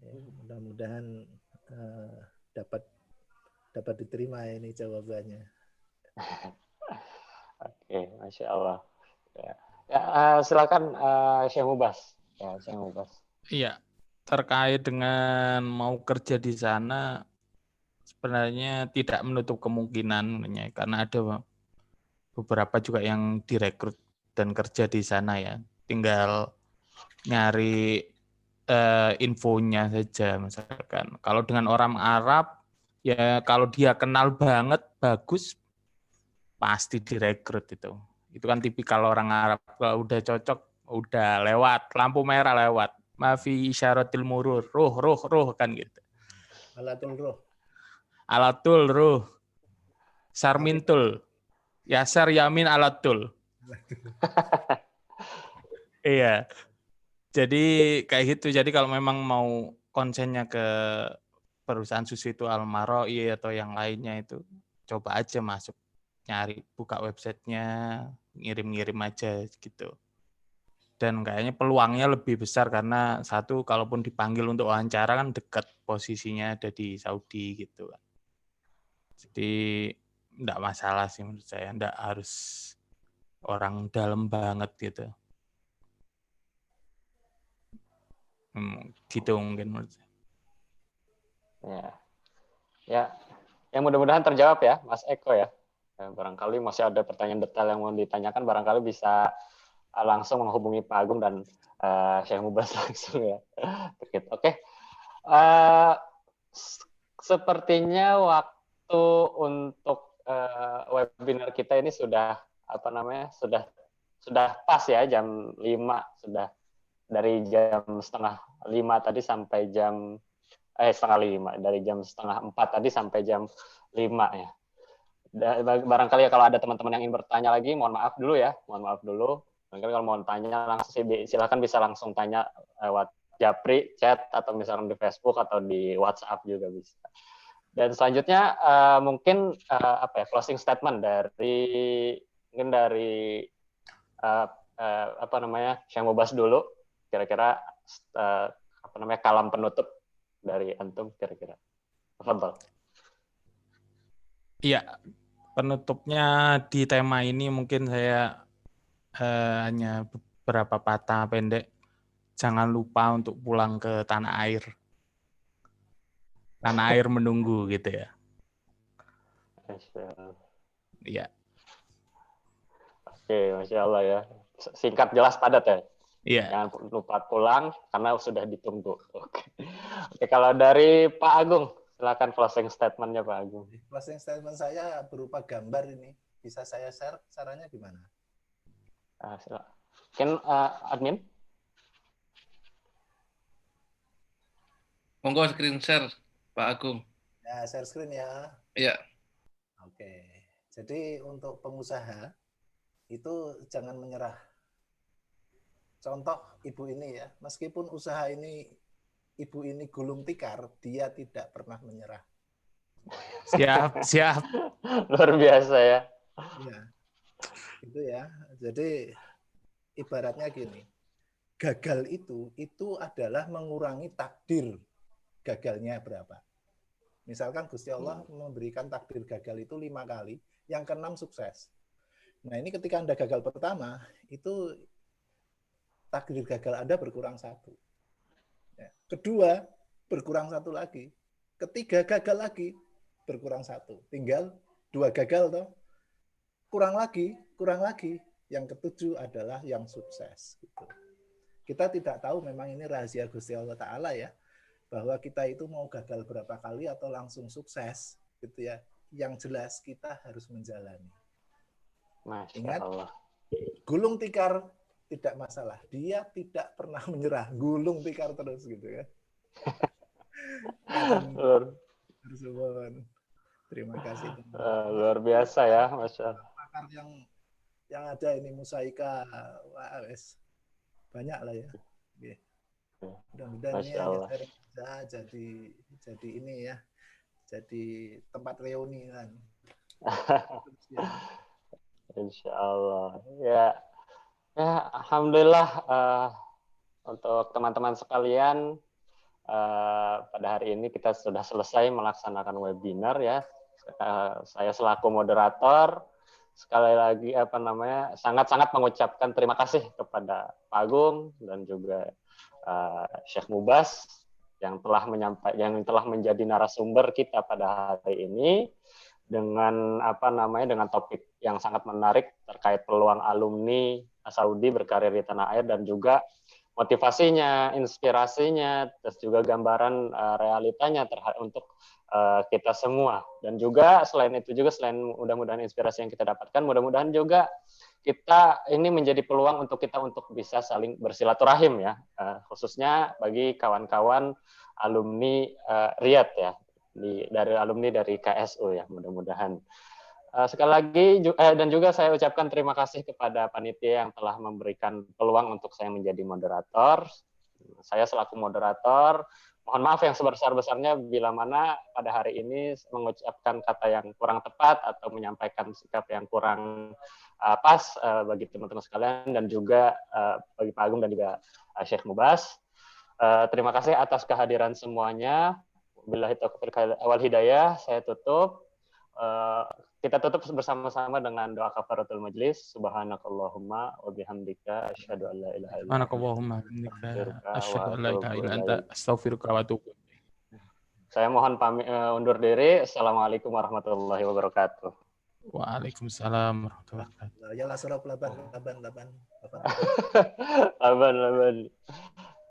Ya, mudah-mudahan dapat diterima ini jawabannya. Oke, Masya Allah. Ya, silakan Syekh Mubas. Ya, Syekh Mubas. Iya, terkait dengan mau kerja di sana sebenarnya tidak menutup kemungkinan karena ada beberapa juga yang direkrut dan kerja di sana ya. Tinggal nyari infonya saja misalkan. Kalau dengan orang Arab ya kalau dia kenal banget bagus pasti direkrut itu. Itu kan tipikal orang Arab. Kalau udah cocok udah lewat lampu merah lewat. Mafi isyaratil murur, ruh kan gitu. Alatul roh. Alatul ruh. Sarmintul. Yasar yamin alatul. Iya. Jadi kayak gitu. Jadi kalau memang mau konsennya ke perusahaan susu itu Al-Maroi atau yang lainnya itu coba aja masuk, nyari, buka websitenya, ngirim-ngirim aja gitu. Dan kayaknya peluangnya lebih besar karena satu, kalaupun dipanggil untuk wawancara kan dekat posisinya ada di Saudi gitu kan. Jadi enggak masalah sih menurut saya, enggak harus orang dalam banget gitu. Gitu mungkin menurut saya. Ya, yang mudah-mudahan terjawab ya, Mas Eko ya. Barangkali masih ada pertanyaan detail yang mau ditanyakan, barangkali bisa langsung menghubungi Pak Agung dan Syekh Mubas langsung ya. Oke. Sepertinya waktu untuk webinar kita ini sudah sudah pas ya, jam 5 sudah, dari jam setengah 5 tadi sampai jam setengah 5, dari jam setengah 4 tadi sampai jam 5 ya. Barangkali ya kalau ada teman-teman yang ingin bertanya lagi, mohon maaf dulu ya, Barangkali kalau mau tanya langsung silakan bisa langsung tanya lewat Japri, chat, atau misalkan di Facebook atau di WhatsApp juga bisa. Dan selanjutnya mungkin closing statement dari Syekh Mubas dulu, kira-kira kalam penutup dari antum kira-kira. Tafadhol. Iya, penutupnya di tema ini mungkin saya hanya beberapa patah pendek. Jangan lupa untuk pulang ke tanah air. Tanah air menunggu gitu ya. Iya. Oke, Masya Allah ya. Singkat, jelas, padat ya. Iya. Jangan lupa pulang karena sudah ditunggu. Oke, kalau dari Pak Agung, silakan closing statement-nya Pak Agung. Closing statement saya berupa gambar ini. Bisa saya share? Caranya gimana? Mungkin admin? Monggo screen share, Pak Agung. Ya, share screen ya. Iya. Oke. Jadi untuk pengusaha itu jangan menyerah. Contoh ibu ini ya, meskipun usaha ini ibu ini gulung tikar, dia tidak pernah menyerah. Siap. Luar biasa ya. Iya. Itu ya. Jadi ibaratnya gini. Gagal itu adalah mengurangi takdir gagalnya berapa. Misalkan Gusti Allah memberikan takdir gagal itu 5 kali, yang ke-6 sukses. Nah ini ketika Anda gagal pertama, itu takdir gagal Anda berkurang 1. Ya. Kedua, berkurang 1 lagi. Ketiga, gagal lagi, berkurang 1. Tinggal 2 gagal toh. Kurang lagi. Yang ke-7 adalah yang sukses. Gitu. Kita tidak tahu, memang ini rahasia Gusti Allah Ta'ala ya, bahwa kita itu mau gagal berapa kali atau langsung sukses. Gitu ya. Yang jelas kita harus menjalani. Masya Ingat, Allah. gulung tikar tidak masalah. Dia tidak pernah menyerah. Gulung tikar terus gitu ya. Terima kasih. Luar biasa ya, Masya Allah. Pakar yang ada ini Musaika, banyak lah ya. Mudah-mudahan ini Masya Allah. hanya bisa jadi ini ya, jadi tempat reuni kan. Insya Allah. Ya, alhamdulillah untuk teman-teman sekalian pada hari ini kita sudah selesai melaksanakan webinar ya. Saya selaku moderator sekali lagi sangat-sangat mengucapkan terima kasih kepada Pak Agung dan juga Syekh Mubas yang telah menjadi narasumber kita pada hari ini dengan dengan topik yang sangat menarik terkait peluang alumni Saudi berkarir di tanah air dan juga motivasinya, inspirasinya, terus juga gambaran realitanya untuk kita semua. Dan juga selain mudah-mudahan inspirasi yang kita dapatkan, mudah-mudahan juga kita ini menjadi peluang untuk kita untuk bisa saling bersilaturahim ya, khususnya bagi kawan-kawan alumni Riyadh ya, dari alumni dari KSU ya, mudah-mudahan. Sekali lagi dan juga saya ucapkan terima kasih kepada panitia yang telah memberikan peluang untuk saya menjadi moderator. Saya selaku moderator, mohon maaf yang sebesar-besarnya bila mana pada hari ini mengucapkan kata yang kurang tepat atau menyampaikan sikap yang kurang pas bagi teman-teman sekalian dan juga bagi Pak Agung dan juga Syekh Mubas. Terima kasih atas kehadiran semuanya. Billahi taufiq wal hidayah, saya tutup. Kita tutup bersama-sama dengan doa kafaratul majlis. Subhanakallahumma wa bihamdika asyhadu an la ilaha illa anta Subhanakallahumma wa bihamdika asyhadu an la ilaha illa anta astaghfiruka wa atubu ilaik. Saya mohon pamit undur diri. Assalamualaikum warahmatullahi wabarakatuh. Waalaikumsalam warahmatullahi wabarakatuh. Ya la sarap laban. Laban.